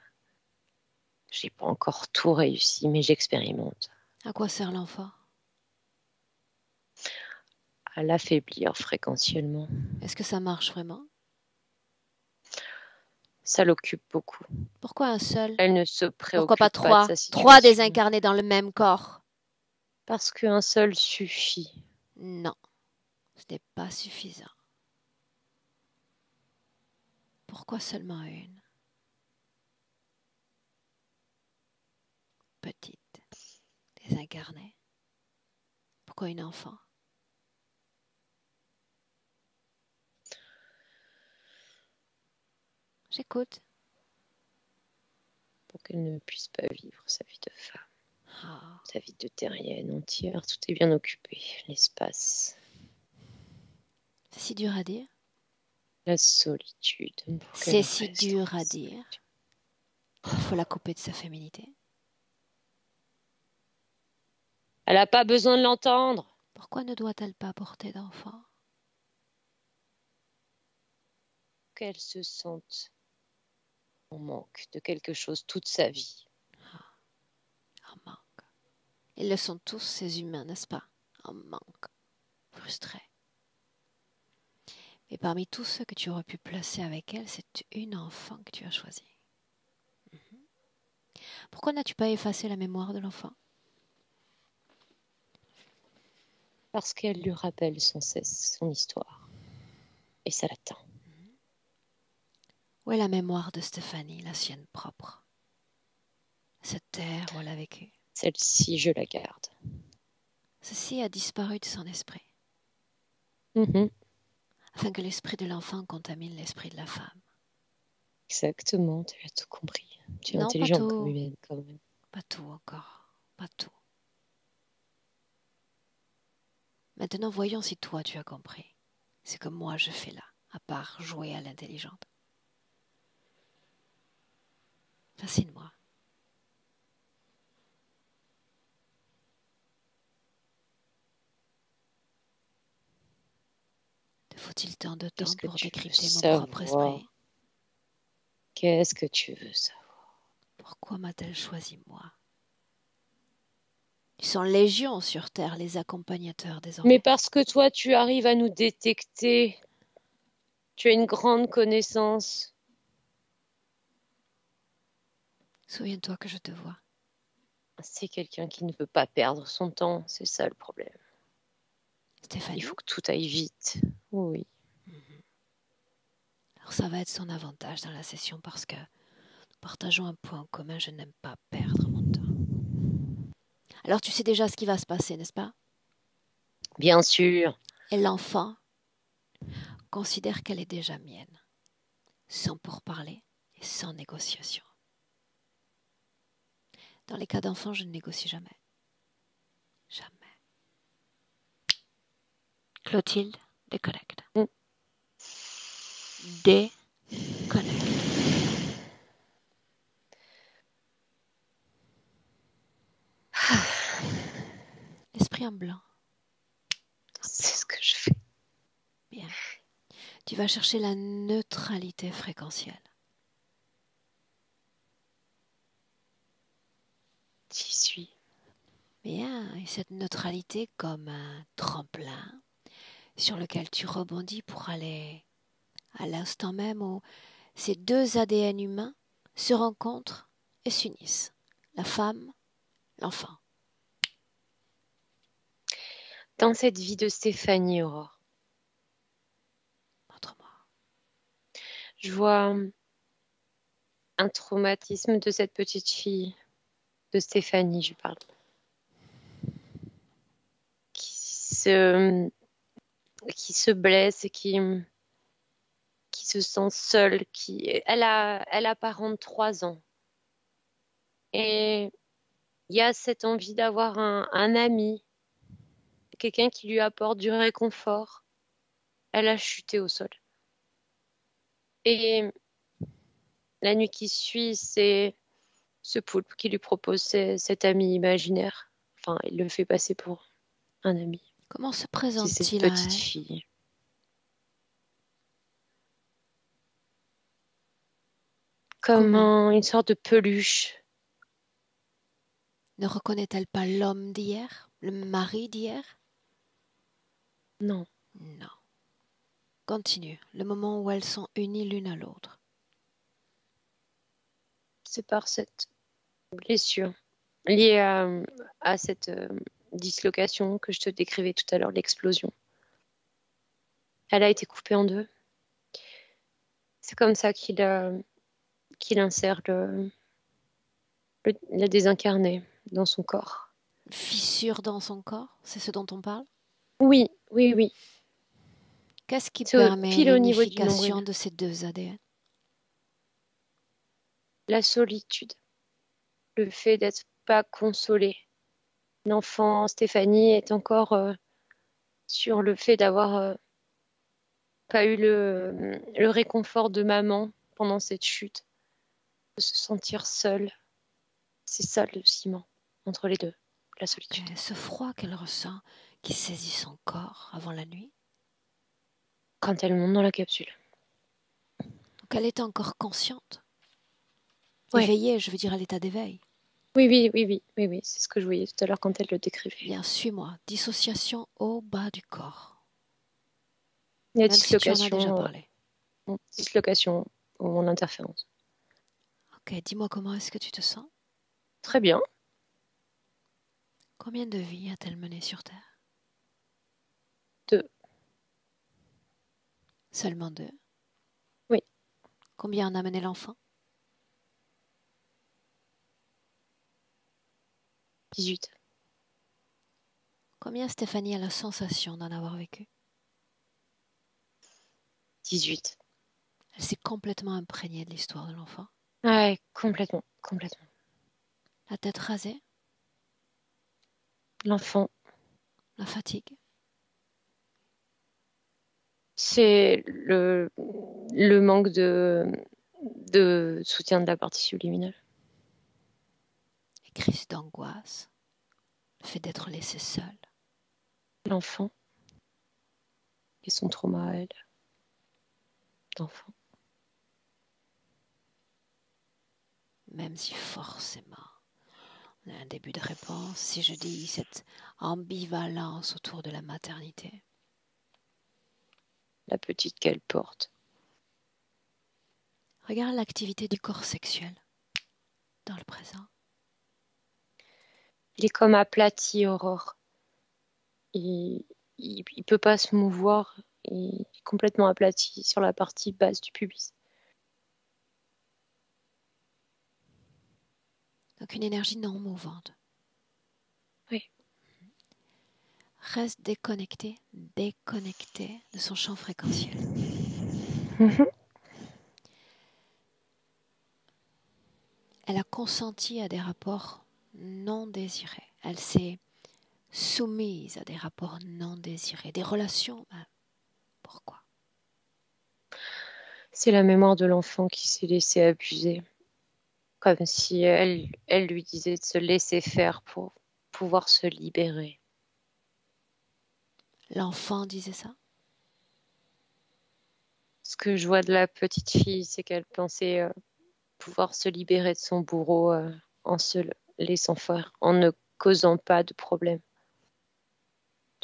J'ai pas encore tout réussi, mais j'expérimente. À quoi sert l'enfant? À l'affaiblir fréquentiellement. Est-ce que ça marche vraiment? Ça l'occupe beaucoup. Pourquoi un seul? Elle ne se Pourquoi préoccupe pas pas de trois? sa situation. Trois désincarnés dans le même corps? Parce qu'un seul suffit. Non, ce n'est pas suffisant. Pourquoi seulement une? Petite, désincarnée. Pourquoi une enfant? J'écoute. Pour qu'elle ne puisse pas vivre sa vie de femme. Oh. Sa vie de terrienne entière, tout est bien occupé. L'espace, C'est si dur à dire. la solitude. C'est si dur à dire. Il faut la couper de sa féminité. Elle n'a pas besoin de l'entendre. Pourquoi ne doit-elle pas porter d'enfant? Qu'elle se sente en manque de quelque chose toute sa vie. en manque. Ils le sont tous, ces humains, n'est-ce pas? En manque, frustrés. Et parmi tous ceux que tu aurais pu placer avec elle, c'est une enfant que tu as choisie. Pourquoi n'as-tu pas effacé la mémoire de l'enfant? Parce qu'elle lui rappelle sans cesse son histoire. Et ça l'atteint. Où est la mémoire de Stéphanie, la sienne propre? Cette terre où elle a vécu. Celle-ci, je la garde. Ceci a disparu de son esprit, Mhm. afin que l'esprit de l'enfant contamine l'esprit de la femme. Exactement, tu as tout compris. Tu es Non, pas intelligente comme tout. humaine quand même. Pas tout encore. Pas tout. Maintenant, voyons si toi tu as compris. C'est que moi je fais là, à part jouer à l'intelligente. Fascine-moi. Te faut-il tant de temps Qu'est-ce que pour tu veux décrypter mon propre savoir? esprit? Qu'est-ce que tu veux savoir? Pourquoi m'a-t-elle choisi moi? Ils sont légions sur terre, les accompagnateurs des Mais enfants. parce que toi, tu arrives à nous détecter. Tu as une grande connaissance. Souviens-toi que je te vois. C'est quelqu'un qui ne veut pas perdre son temps. C'est ça le problème. Il Stéphanie? faut que tout aille vite. Oui. Alors ça va être son avantage dans la session parce que nous partageons un point en commun, je n'aime pas perdre mon temps. Alors tu sais déjà ce qui va se passer, n'est-ce pas? Bien sûr. Et l'enfant considère qu'elle est déjà mienne, sans pourparler et sans négociation. Dans les cas d'enfants, je ne négocie jamais. Jamais. Clotilde, déconnecte. Déconnecte. L'esprit en blanc. C'est ce que je fais. Bien. Tu vas chercher la neutralité fréquentielle. J'y suis. Bien. Et cette neutralité comme un tremplin sur lequel tu rebondis pour aller à l'instant même où ces deux ADN humains se rencontrent et s'unissent. La femme, l'enfant. Dans cette vie de Stéphanie, Aurore, Montre-moi. je vois un traumatisme de cette petite fille, de Stéphanie, je parle, qui se blesse et qui se sent seule. Elle a pas 3 ans. Et il y a cette envie d'avoir un ami, quelqu'un qui lui apporte du réconfort. Elle a chuté au sol. Et la nuit qui suit, c'est ce poulpe qui lui propose cet ami imaginaire. Enfin, il le fait passer pour un ami. Comment se C'est cette présente-t-il à petite elle? fille. Comme Comment? une sorte de peluche. Ne reconnaît-elle pas l'homme d'hier? Le mari d'hier? Non, Non. Continue, le moment où elles sont unies l'une à l'autre. c'est par cette blessure liée à cette dislocation que je te décrivais tout à l'heure, l'explosion. Elle a été coupée en deux. C'est comme ça qu'il insère la désincarnée dans son corps. Fissure dans son corps, c'est ce dont on parle? Oui, oui, oui. Qu'est-ce qui C'est permet pile au niveau du l'unification nombril. de ces deux ADN? La solitude, le fait d'être pas consolé. L'enfant Stéphanie est encore sur le fait d'avoir pas eu le réconfort de maman pendant cette chute, de se sentir seule. C'est ça le ciment entre les deux, la solitude. Ce froid qu'elle ressent, qui saisit son corps avant la nuit, Quand elle monte dans la capsule. donc elle est encore consciente, Ouais, éveillée, je veux dire à l'état d'éveil. Oui, c'est ce que je voyais tout à l'heure quand elle le décrivait. Bien, suis-moi. Dissociation au bas du corps. Il y a Même si tu en as déjà dislocation, parlé. dislocation ou en interférence. Ok, dis-moi comment est-ce que tu te sens? Très bien. Combien de vies a-t-elle mené sur Terre? 2. Seulement 2. Oui. Combien en a mené l'enfant? 18. Combien Stéphanie a la sensation d'en avoir vécu? 18. Elle s'est complètement imprégnée de l'histoire de l'enfant. Ouais, complètement. La tête rasée? L'enfant, La fatigue? c'est le manque de soutien de la partie subliminale. Les crises d'angoisse? Le fait d'être laissée seule? L'enfant et son trauma à elle, d'enfant. Même si forcément on a un début de réponse, si je dis cette ambivalence autour de la maternité. La petite qu'elle porte. Regarde l'activité du corps sexuel dans le présent. Il est comme aplati, Aurore. Il peut pas se mouvoir. Il est complètement aplati sur la partie basse du pubis. Donc une énergie non mouvante. Oui. Reste déconnecté de son champ fréquentiel. Elle a consenti à des rapports non désirés. Elle s'est soumise à des rapports non désirés, des relations même. Pourquoi? C'est la mémoire de l'enfant qui s'est laissé abuser. Comme si elle lui disait de se laisser faire pour pouvoir se libérer. L'enfant disait ça? Ce que je vois de la petite fille, c'est qu'elle pensait pouvoir se libérer de son bourreau en se laissant faire, en ne causant pas de problème,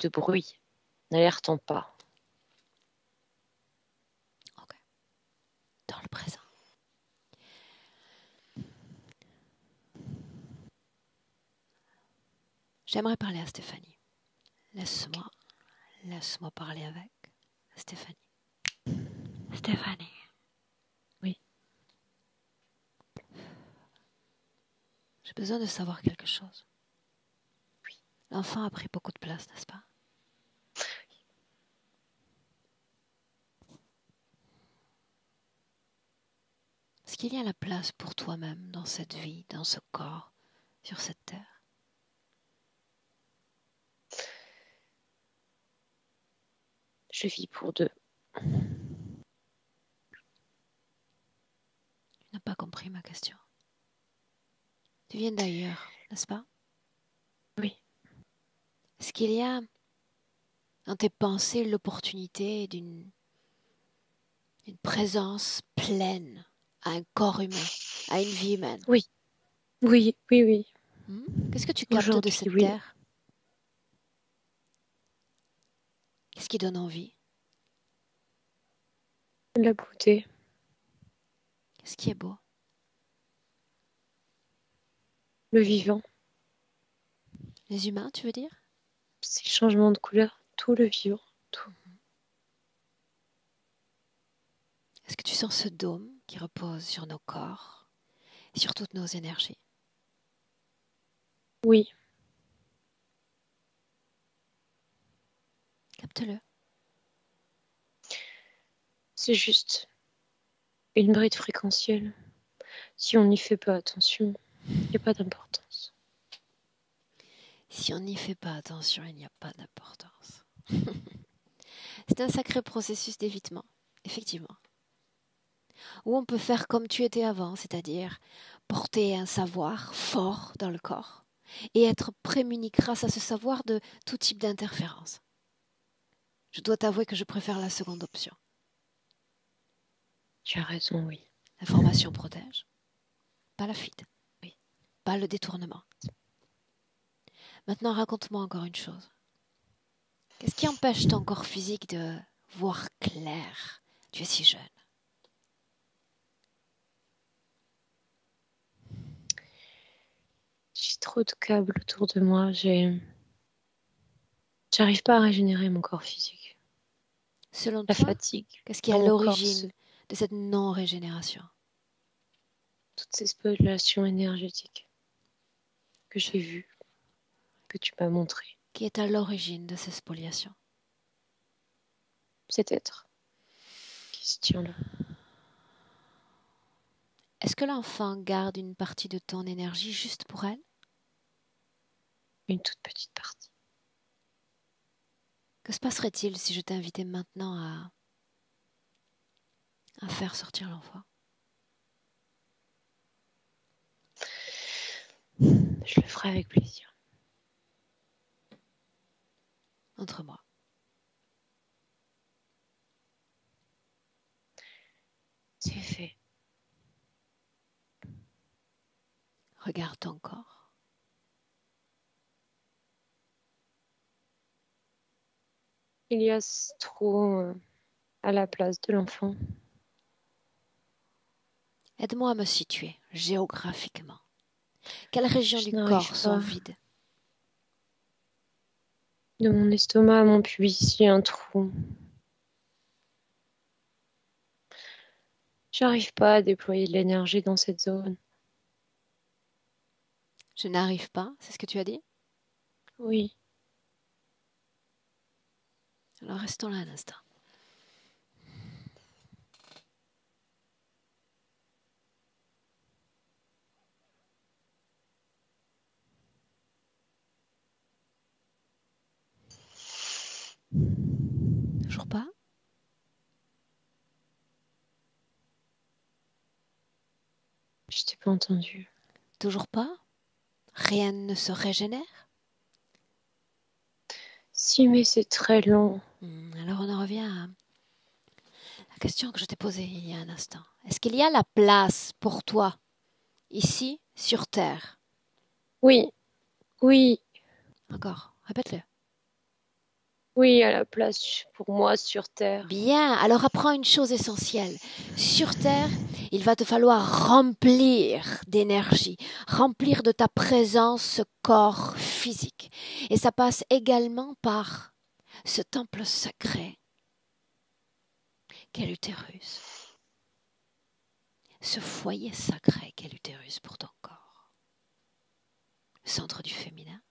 de bruit, n'alertant pas. Ok. Dans le présent. J'aimerais parler à Stéphanie. Laisse-moi parler avec Stéphanie. Stéphanie. Oui. J'ai besoin de savoir quelque chose. Oui. L'enfant a pris beaucoup de place, n'est-ce pas? Est-ce qu'il y a la place pour toi-même dans cette vie, dans ce corps, sur cette terre? Je vis pour 2. Tu n'as pas compris ma question. Tu viens d'ailleurs, n'est-ce pas? Oui. Est-ce qu'il y a dans tes pensées l'opportunité d'une présence pleine à un corps humain, à une vie humaine? Oui. Qu'est-ce que tu captes de Aujourd'hui, cette oui. terre? Qu'est-ce qui donne envie? La beauté, Qu'est-ce qui est beau? le vivant, Les humains, tu veux dire? ces changements de couleur, tout le vivant, tout. Est-ce que tu sens ce dôme qui repose sur nos corps et sur toutes nos énergies? Oui, Capte-le. c'est juste une bride fréquentielle. Si on n'y fait pas attention, il n'y a pas d'importance. Si on n'y fait pas attention, il n'y a pas d'importance. C'est un sacré processus d'évitement, effectivement. Où on peut faire comme tu étais avant, c'est-à-dire porter un savoir fort dans le corps et être prémuni grâce à ce savoir de tout type d'interférence. Je dois t'avouer que je préfère la seconde option. Tu as raison, oui. L'information protège, pas la fuite. Oui. pas le détournement. Maintenant, raconte-moi encore une chose. Qu'est-ce qui empêche ton corps physique de voir clair? Tu es si jeune. J'ai trop de câbles autour de moi. J'arrive pas à régénérer mon corps physique. Selon La toi, fatigue qu'est-ce qui est à dans mon corps, l'origine de cette non-régénération? toutes ces spéculations énergétiques que j'ai vues, que tu m'as montrées. Qui est à l'origine de ces spoliations? Cet être qui se tient là. Est-ce que l'enfant garde une partie de ton énergie juste pour elle? Une toute petite partie. Que se passerait-il si je t'invitais maintenant à faire sortir l'enfant? Je le ferai avec plaisir. Entre moi. C'est fait. Regarde ton corps. Il y a ce trou à la place de l'enfant. Aide-moi à me situer géographiquement. Quelles régions Je du n'arrive corps sont pas. vides? De mon estomac à mon pubis, il y a un trou. J'arrive pas à déployer de l'énergie dans cette zone. Je n'arrive pas, c'est ce que tu as dit? Oui. Alors restons là un instant. Toujours pas? Je t'ai pas entendu. Toujours pas? Rien ne se régénère? Si, mais c'est très long. Alors on en revient à la question que je t'ai posée il y a un instant. Est-ce qu'il y a la place pour toi, ici, sur Terre? Oui, oui, Encore, répète-le. oui, à la place pour moi sur Terre. Bien, alors apprends une chose essentielle. Sur Terre, il va te falloir remplir d'énergie, remplir de ta présence ce corps physique. Et ça passe également par ce temple sacré qu'est l'utérus. Ce foyer sacré qu'est l'utérus pour ton corps. Le centre du féminin.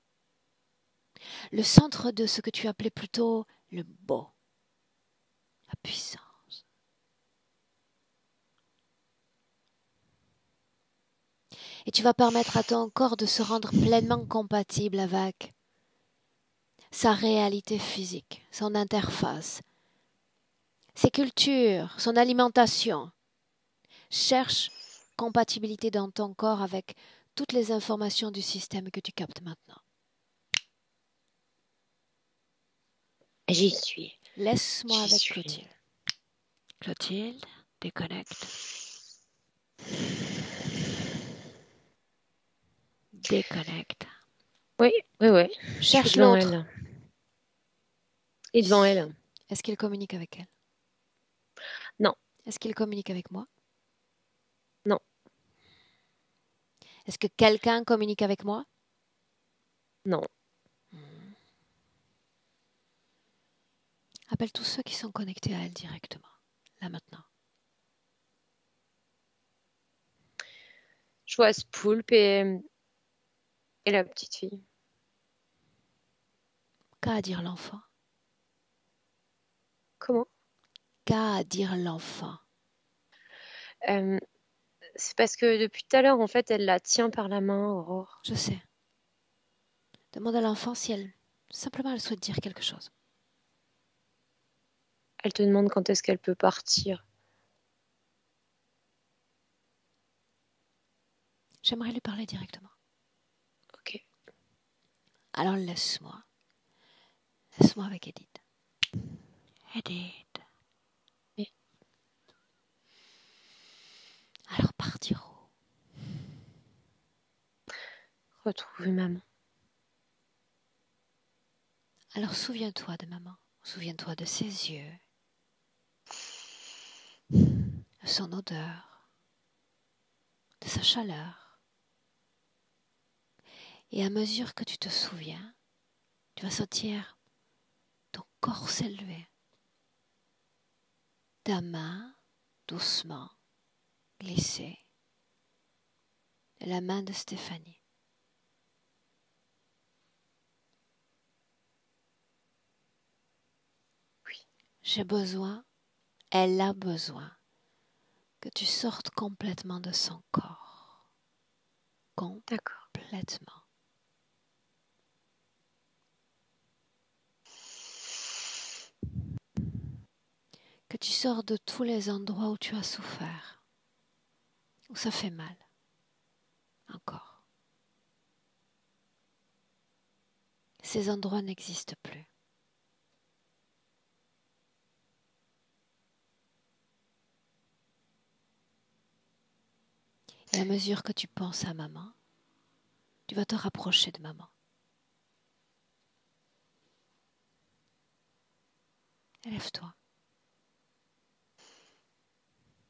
Le centre de ce que tu appelais plutôt le beau. La puissance. Et tu vas permettre à ton corps de se rendre pleinement compatible avec sa réalité physique, son interface, ses cultures, son alimentation. Cherche compatibilité dans ton corps avec toutes les informations du système que tu captes maintenant. J'y suis. Laisse-moi J'y avec suis. Clotilde. Clotilde, déconnecte. Déconnecte. Oui, oui, oui. Je suis Cherche devant l'autre. elle. Et devant elle. Est-ce qu'il communique avec elle? Non. Est-ce qu'il communique avec moi? Non. Est-ce que quelqu'un communique avec moi? Non. Appelle tous ceux qui sont connectés à elle directement, là maintenant. Je vois ce poulpe et la petite fille. Qu'a à dire l'enfant? Comment? Qu'a à dire l'enfant? Euh, C'est parce que depuis tout à l'heure, en fait, elle la tient par la main, Aurore. Je sais. Demande à l'enfant si simplement elle souhaite dire quelque chose. Elle te demande quand est-ce qu'elle peut partir. J'aimerais lui parler directement. Ok. Alors laisse-moi. Laisse-moi avec Edith. Edith. Oui. Alors partir où? retrouver maman. Alors souviens-toi de maman. Souviens-toi de ses yeux, de son odeur, de sa chaleur. Et à mesure que tu te souviens, tu vas sentir ton corps s'élever. Ta main, doucement, glisser de la main de Stéphanie. Oui. J'ai besoin, elle a besoin que tu sortes complètement de son corps. D'accord. Complètement. Que tu sors de tous les endroits où tu as souffert, où ça fait mal. Encore. Ces endroits n'existent plus. Et à mesure que tu penses à maman, tu vas te rapprocher de maman. Lève-toi.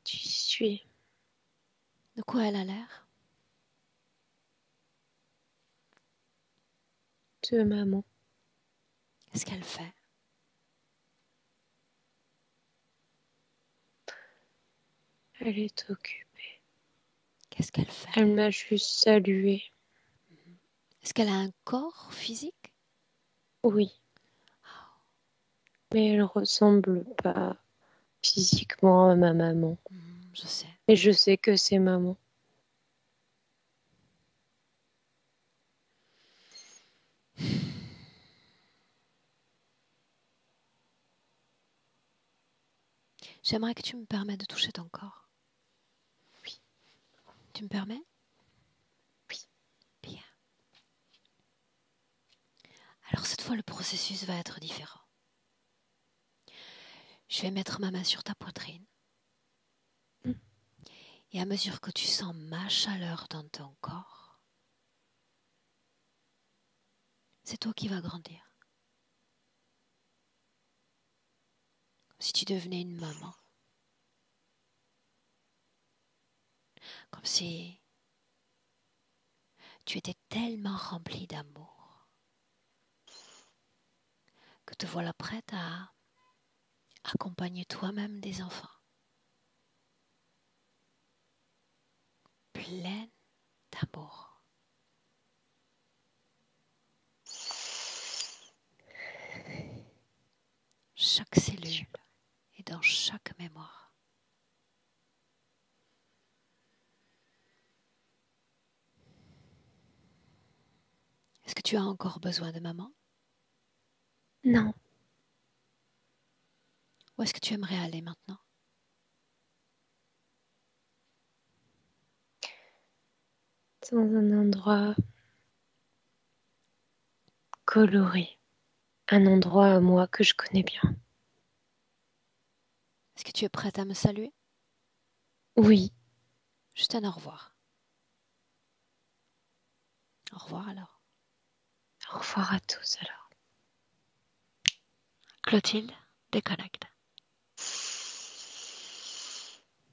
Tu suis. De quoi elle a l'air? De maman. Qu'est-ce qu'elle fait? Elle est occupée. Qu'est-ce qu'elle fait? Elle m'a juste salué. Est-ce qu'elle a un corps physique? Oui. Mais elle ressemble pas physiquement à ma maman. Je sais. Et je sais que c'est maman. J'aimerais que tu me permettes de toucher ton corps. Oui. Tu me permets? Oui. Bien. Alors cette fois, le processus va être différent. Je vais mettre ma main sur ta poitrine. Et à mesure que tu sens ma chaleur dans ton corps, c'est toi qui vas grandir. Comme si tu devenais une maman. Comme si tu étais tellement remplie d'amour que te voilà prête à accompagner toi-même des enfants. Pleine d'amour. Chaque cellule est dans chaque mémoire. Est-ce que tu as encore besoin de maman? Non. Où est-ce que tu aimerais aller maintenant? Dans un endroit coloré. Un endroit à moi que je connais bien. Est-ce que tu es prête à me saluer? Oui. Juste un au revoir. Au revoir alors. Au revoir à tous alors. Clotilde, déconnecte.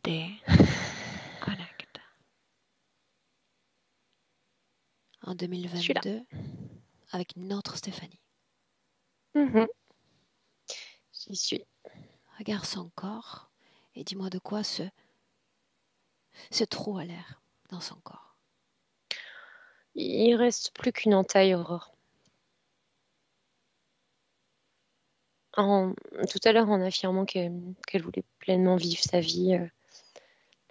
Déconnecte. En 2022, avec notre Stéphanie. J'y suis. Regarde son corps et dis-moi de quoi ce trou a l'air dans son corps. Il reste plus qu'une entaille, Aurore. Tout à l'heure, en affirmant qu'elle voulait pleinement vivre sa vie,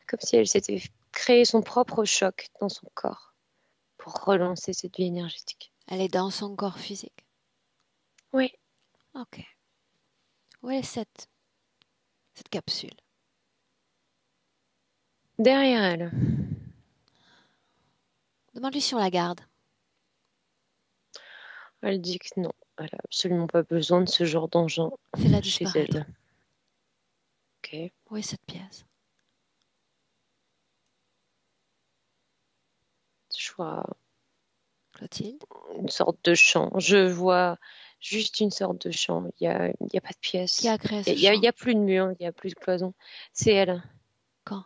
comme si elle s'était créé son propre choc dans son corps pour relancer cette vie énergétique. Elle est dans son corps physique? Oui. Ok. Où est cette capsule? Derrière elle. Demande-lui si on la garde. Elle dit que non, elle n'a absolument pas besoin de ce genre d'engin Fais-la chez disparaître. elle. Ok. Où est cette pièce? Je vois Clotilde? Une sorte de champ. Je vois juste une sorte de champ. Il y a pas de pièce. Qui a créé ce Il y a, il champ? y a plus de mur, il y a plus de cloison. C'est elle. Quand?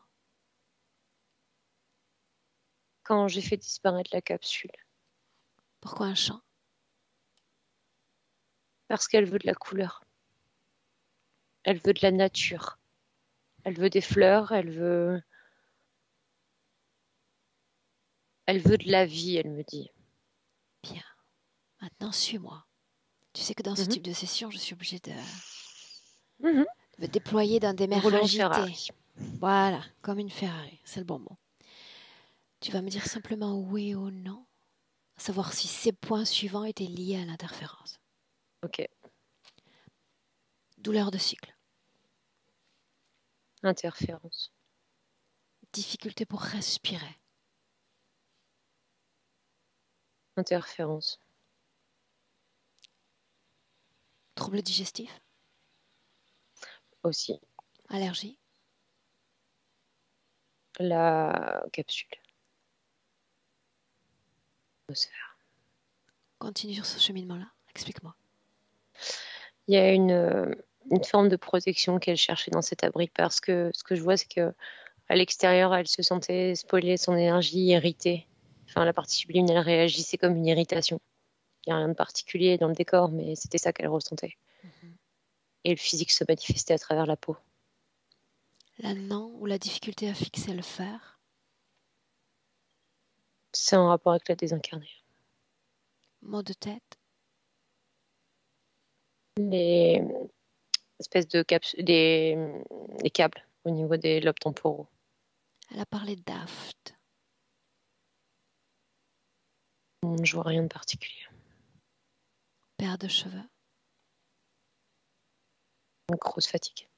Quand j'ai fait disparaître la capsule. Pourquoi un champ? Parce qu'elle veut de la couleur. Elle veut de la nature. Elle veut des fleurs. Elle veut de la vie, elle me dit. Bien. Maintenant, suis-moi. Tu sais que dans ce Mhm. type de session, je suis obligée de Mhm. me déployer dans des mers Roulant agitées. Ferrari. Voilà, comme une Ferrari, c'est le bon mot. Tu vas me dire simplement oui ou non, à savoir si ces points suivants étaient liés à l'interférence. Ok. Douleur de cycle, Interférence. difficulté pour respirer, Interférence. trouble digestif, Aussi. allergie, La capsule. Atmosphère. continue sur ce cheminement-là, explique-moi. Il y a une forme de protection qu'elle cherchait dans cet abri parce que ce que je vois, c'est que à l'extérieur, elle se sentait spoiler son énergie, irritée. Enfin, la partie sublime, elle réagissait comme une irritation. Il n'y a rien de particulier dans le décor, mais c'était ça qu'elle ressentait. Et le physique se manifestait à travers la peau. L'anneau ou la difficulté à fixer le fer, C'est en rapport avec la désincarnée. maux de tête, Les espèces de les câbles au niveau des lobes temporaux. elle a parlé d'aft, Je vois rien de particulier. perte de cheveux, Une grosse fatigue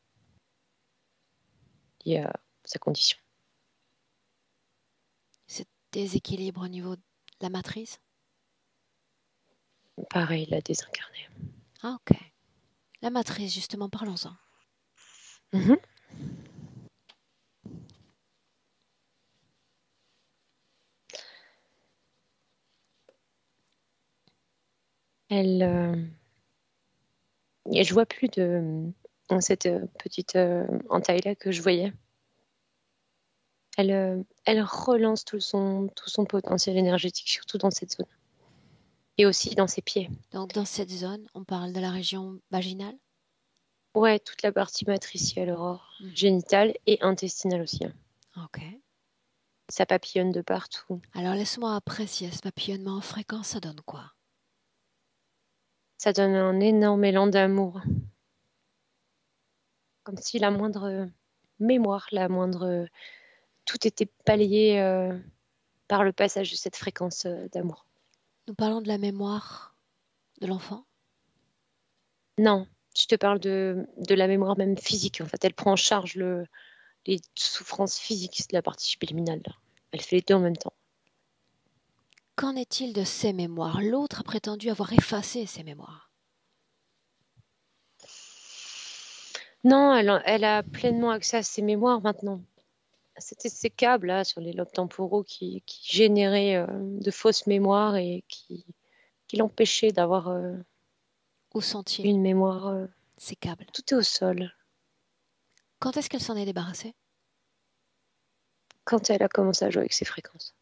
liée à sa condition. c'est déséquilibre au niveau de la matrice. Pareil, la désincarnée. Ah ok. La matrice, justement, parlons-en. Mhm. Elle, et je vois plus de cette petite entaille-là que je voyais. Elle relance tout son potentiel énergétique, surtout dans cette zone. Et aussi dans ses pieds. Donc dans cette zone, on parle de la région vaginale. Ouais, toute la partie matricielle, aurore, Mhm. génitale et intestinale aussi. Ok. Ça papillonne de partout. Alors laisse-moi apprécier ce papillonnement en fréquence, ça donne quoi? Ça donne un énorme élan d'amour. Comme si la moindre mémoire, tout était balayé par le passage de cette fréquence d'amour. Nous parlons de la mémoire de l'enfant. Non, je te parle de la mémoire même physique. En fait, elle prend en charge les souffrances physiques de la partie subliminale. Là. Elle fait les deux en même temps. Qu'en est-il de ses mémoires? L'autre a prétendu avoir effacé ses mémoires. Non, elle a pleinement accès à ses mémoires maintenant. C'était ces câbles là sur les lobes temporaux qui généraient de fausses mémoires et qui l'empêchaient d'avoir Où sont-ils, une mémoire. ces câbles? Tout est au sol. Quand est-ce qu'elle s'en est débarrassée? Quand elle a commencé à jouer avec ses fréquences.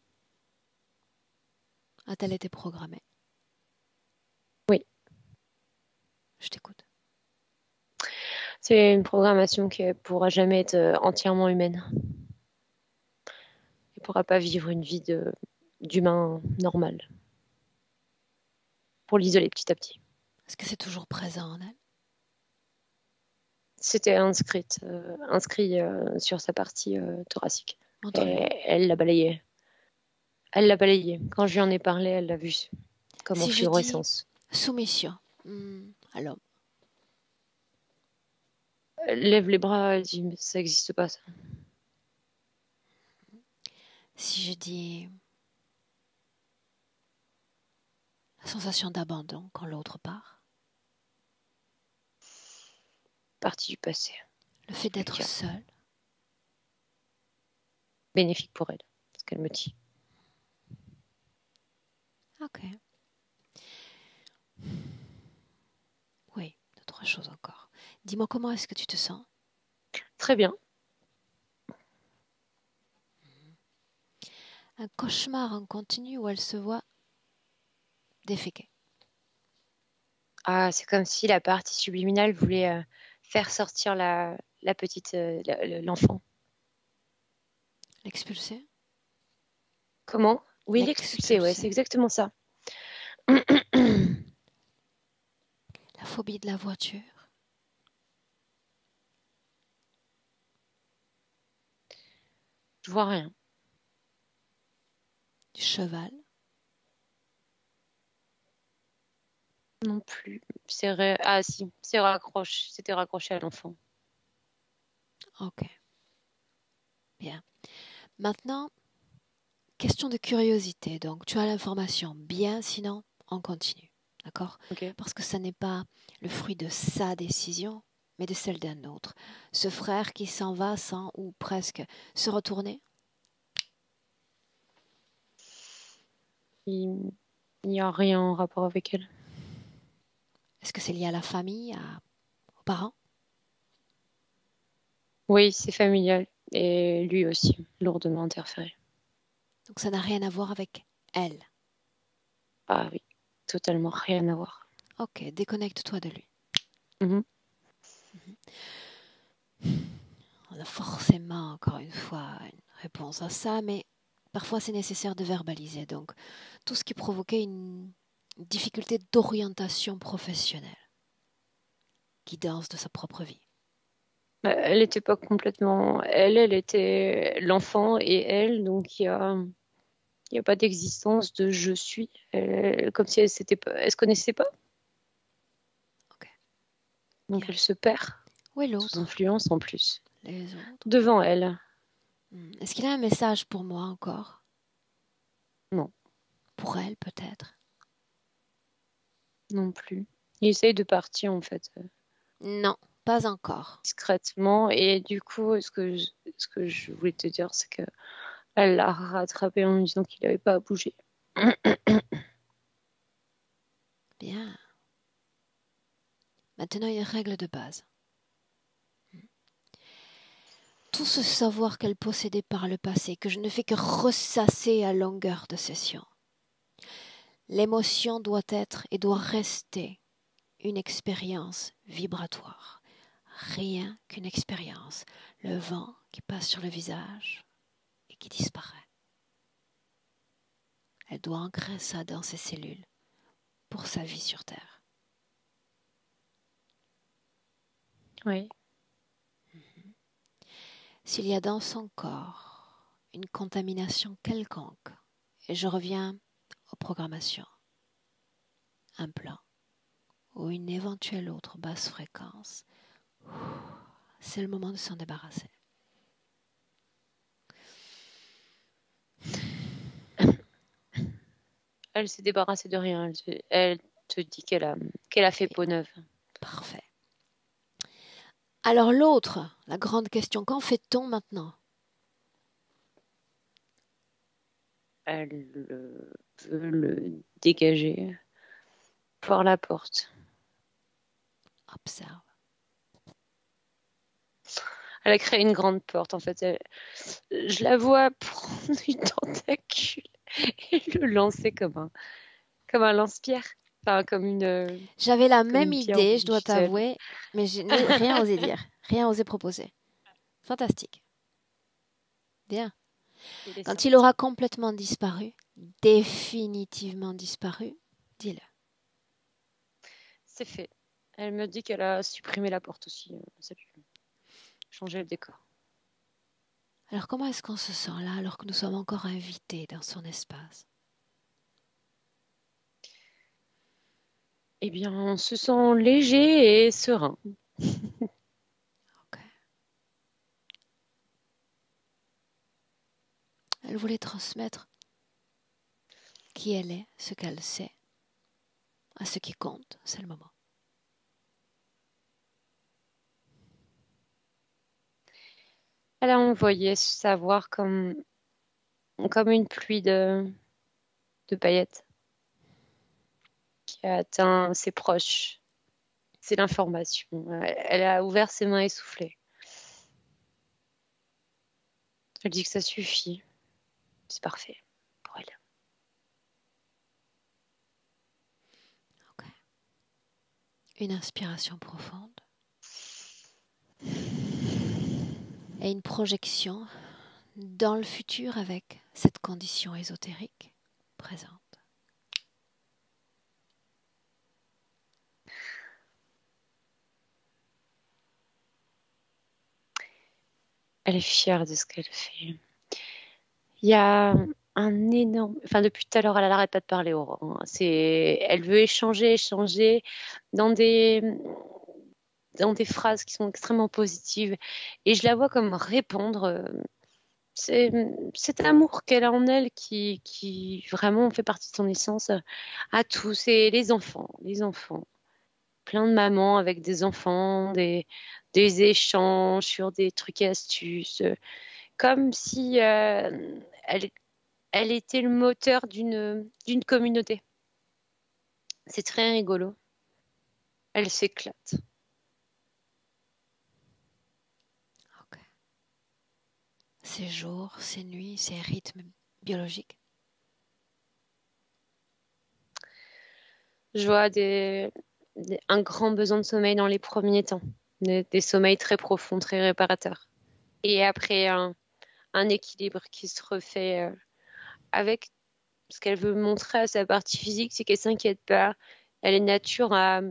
A-t-elle été programmée? Oui, Je t'écoute. c'est une programmation qui ne pourra jamais être entièrement humaine. Elle ne pourra pas vivre une vie d'humain normal. Pour l'isoler petit à petit. Est-ce que c'est toujours présent en elle? C'était inscrit sur sa partie thoracique. Montre-lui. Et elle l'a balayé. Elle l'a balayé. Quand je lui en ai parlé, elle l'a vu comme en Si je dis fluorescence. soumission à l'homme, Elle lève les bras, elle dit mais ça n'existe pas ça. si je dis la sensation d'abandon quand l'autre part, Partie du passé. le fait d'être Lucas. seul, Bénéfique pour elle, ce qu'elle me dit. Ok. Oui, deux, trois choses encore. Dis-moi comment est-ce que tu te sens? Très bien. Un cauchemar en continu où elle se voit déféquer. Ah, c'est comme si la partie subliminale voulait faire sortir la petite, l'enfant. L'expulser? Comment? Oui, l'expulser, ouais, c'est L'expulser. exactement ça. La phobie de la voiture. Je vois rien. Du cheval. Non plus. Ah si, c'était raccroché à l'enfant. Ok, bien. Maintenant, question de curiosité. Donc, tu as l'information. Bien, sinon, on continue. D'accord? Ok. Parce que ça n'est pas le fruit de sa décision, mais de celle d'un autre. Ce frère qui s'en va sans ou presque se retourner. Il n'y a rien en rapport avec elle. Est-ce que c'est lié à la famille, aux parents? Oui, c'est familial. Et lui aussi, lourdement interféré. Donc, ça n'a rien à voir avec elle. Ah oui, totalement rien à voir. Ok, déconnecte-toi de lui. Mhm. On a forcément, encore une fois, une réponse à ça, mais parfois c'est nécessaire de verbaliser. Donc, tout ce qui provoquait une difficulté d'orientation professionnelle, guidance de sa propre vie. Elle n'était pas complètement. Elle était l'enfant et elle, donc il y a pas d'existence de je suis. Comme si elle s'était pas, elle se connaissait pas. Ok, Donc bien. elle se perd Où est sous l'autre? influence en plus. Les autres? Devant elle, Est-ce qu'il a un message pour moi encore? non, Pour elle, peut-être? non plus. Il essaye de partir en fait Non, pas encore. discrètement et du coup, ce que je voulais te dire, c'est que elle l'a rattrapé en lui disant qu'il n'avait pas à bouger. Bien. Maintenant, une règle de base. Tout ce savoir qu'elle possédait par le passé, que je ne fais que ressasser à longueur de session. L'émotion doit être et doit rester une expérience vibratoire. Rien qu'une expérience. Le vent qui passe sur le visage et qui disparaît. Elle doit ancrer ça dans ses cellules pour sa vie sur Terre. Oui. S'il y a dans son corps une contamination quelconque, et je reviens aux programmations, un plan ou une éventuelle autre basse fréquence, c'est le moment de s'en débarrasser. Elle s'est débarrassée de rien. Elle te dit qu'elle a fait peau neuve. Parfait. Alors l'autre, la grande question, qu'en fait-on maintenant? Elle veut le dégager par la porte. Observe. Elle a créé une grande porte, en fait. Je la vois prendre une tentacule et le lancer comme un lance-pierre. Enfin, J'avais la comme même une pierre idée, je dois visuelle. t'avouer, mais je n'ai rien osé dire, rien osé proposer. Fantastique. Bien. Il est Quand il sorti. aura complètement disparu, définitivement disparu, dis-le. C'est fait. Elle me dit qu'elle a supprimé la porte aussi. Ça lui changer le décor. Alors comment est-ce qu'on se sent là alors que nous sommes encore invités dans son espace? Eh bien, on se sent léger et serein. Ok. Elle voulait transmettre qui elle est, ce qu'elle sait. À ce qui compte, c'est le moment. Elle a envoyé savoir comme une pluie de paillettes. qui a atteint ses proches. C'est l'information. Elle a ouvert ses mains essoufflées. Elle dit que ça suffit. C'est parfait pour elle. Ok. Une inspiration profonde. Et une projection dans le futur avec cette condition ésotérique présente. Elle est fière de ce qu'elle fait. Il y a un énorme... Enfin, depuis tout à l'heure, elle n'arrête pas de parler, Aurore, hein. Elle veut échanger dans des phrases qui sont extrêmement positives. Et je la vois comme répondre. C'est cet amour qu'elle a en elle qui vraiment fait partie de son essence à tous. Et les enfants. Plein de mamans avec des enfants, des échanges sur des trucs et astuces. Comme si elle, elle était le moteur d'une communauté. C'est très rigolo. Elle s'éclate. Ok. Ces jours, ces nuits, ces rythmes biologiques. Je vois un grand besoin de sommeil dans les premiers temps. Des sommeils très profonds, très réparateurs. Et après, un équilibre qui se refait avec ce qu'elle veut montrer à sa partie physique, c'est qu'elle s'inquiète pas. Elle est nature à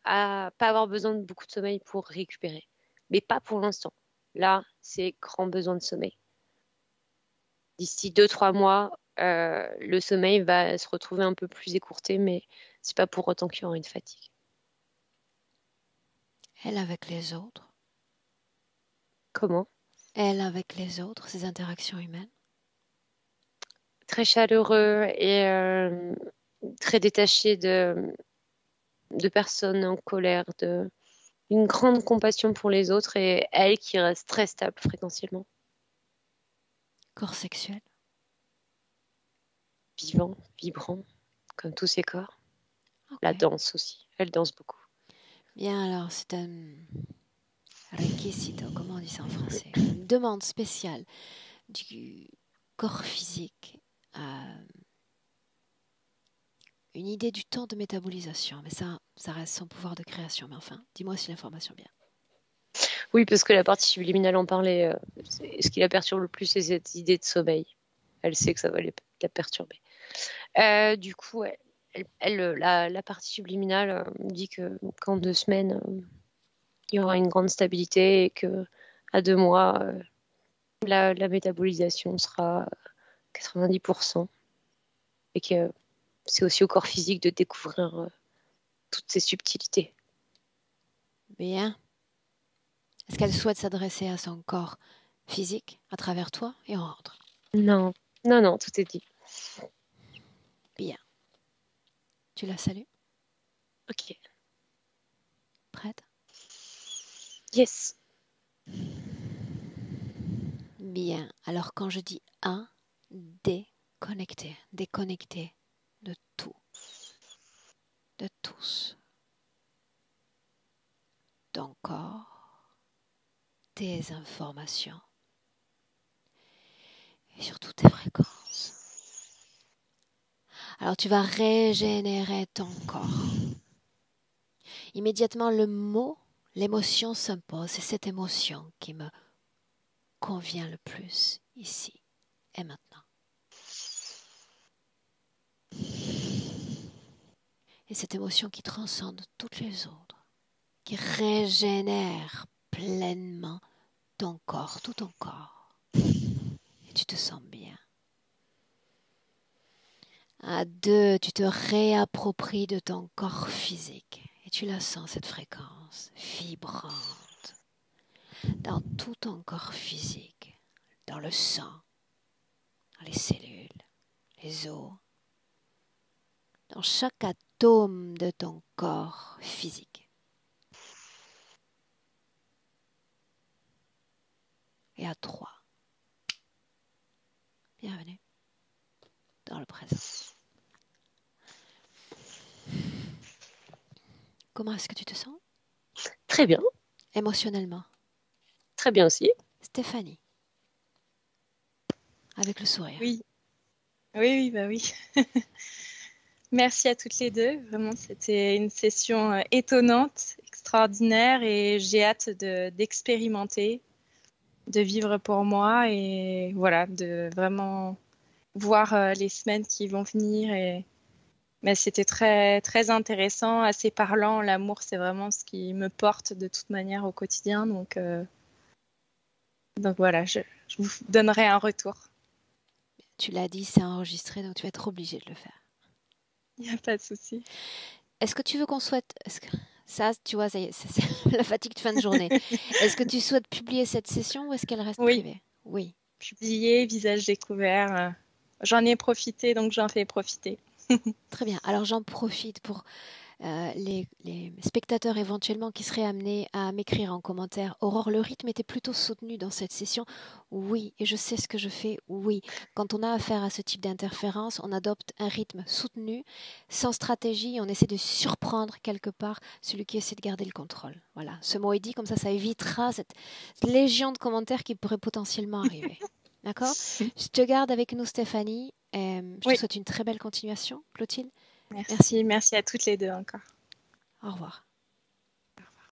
pas avoir besoin de beaucoup de sommeil pour récupérer. Mais pas pour l'instant. Là, c'est grand besoin de sommeil. D'ici 2-3 mois, le sommeil va se retrouver un peu plus écourté, mais c'est pas pour autant qu'il y aura une fatigue. Elle avec les autres. Comment? Elle avec les autres, ces interactions humaines. Très chaleureux et très détaché de personnes en colère, une grande compassion pour les autres et elle qui reste très stable fréquentiellement. Corps sexuel. Vivant, vibrant, comme tous ses corps. Ok. La danse aussi, elle danse beaucoup. Bien, alors c'est un requisito, comment on dit ça en français? Une demande spéciale du corps physique. Une idée du temps de métabolisation, mais ça reste son pouvoir de création. Mais enfin, dis-moi si l'information est bien. Oui, parce que la partie subliminale en parlait. Ce qui la perturbe le plus, c'est cette idée de sommeil. Elle sait que ça va la perturber. Du coup, la partie subliminale dit qu'en 2 semaines, il y aura une grande stabilité et que à 2 mois, la métabolisation sera 90% et que c'est aussi au corps physique de découvrir toutes ces subtilités. Bien. Est-ce qu'elle souhaite s'adresser à son corps physique à travers toi et on rentre? Non, non, non, tout est dit. Bien. Tu la salues? Ok. Prête? Yes. Bien. Alors quand je dis un, déconnecté. Déconnecté de tout. De tous. Ton corps, tes informations et surtout tes fréquences. Alors tu vas régénérer ton corps. Immédiatement le mot, l'émotion s'impose. C'est cette émotion qui me convient le plus ici et maintenant. Et cette émotion qui transcende toutes les autres, qui régénère pleinement ton corps, tout ton corps. Et tu te sens bien. À deux, tu te réappropries de ton corps physique et tu la sens, cette fréquence vibrante dans tout ton corps physique, dans le sang, dans les cellules, les os, dans chaque atome de ton corps physique. Et à 3, bienvenue dans le présent. comment est-ce que tu te sens? Très bien, Émotionnellement. très bien aussi. Stéphanie, avec le sourire. Oui, oui, bah oui. Merci à toutes les deux. Vraiment, c'était une session étonnante, extraordinaire et j'ai hâte d'expérimenter, de vivre pour moi et voilà, de vraiment voir les semaines qui vont venir. Mais c'était très, très intéressant, assez parlant. L'amour, c'est vraiment ce qui me porte de toute manière au quotidien. Donc voilà, je vous donnerai un retour. Tu l'as dit, c'est enregistré, donc tu vas être obligé de le faire. Il n'y a pas de souci. Est-ce que tu veux qu'on souhaite... Ça, tu vois, ça y est, c'est la fatigue de fin de journée. Est-ce que tu souhaites publier cette session ou est-ce qu'elle reste Oui, privée? Oui. publié, visage découvert. J'en ai profité, donc j'en fais profiter. Très bien. Alors j'en profite pour les spectateurs éventuellement qui seraient amenés à m'écrire en commentaire. Aurore, le rythme était plutôt soutenu dans cette session. Oui, et je sais ce que je fais. Oui, quand on a affaire à ce type d'interférence, on adopte un rythme soutenu, sans stratégie, on essaie de surprendre quelque part celui qui essaie de garder le contrôle. Voilà, ce mot est dit, comme ça évitera cette légion de commentaires qui pourrait potentiellement arriver. D'accord? Je te garde avec nous, Stéphanie. Je te Oui, souhaite une très belle continuation, Clotilde. Merci. merci à toutes les deux encore. Au revoir.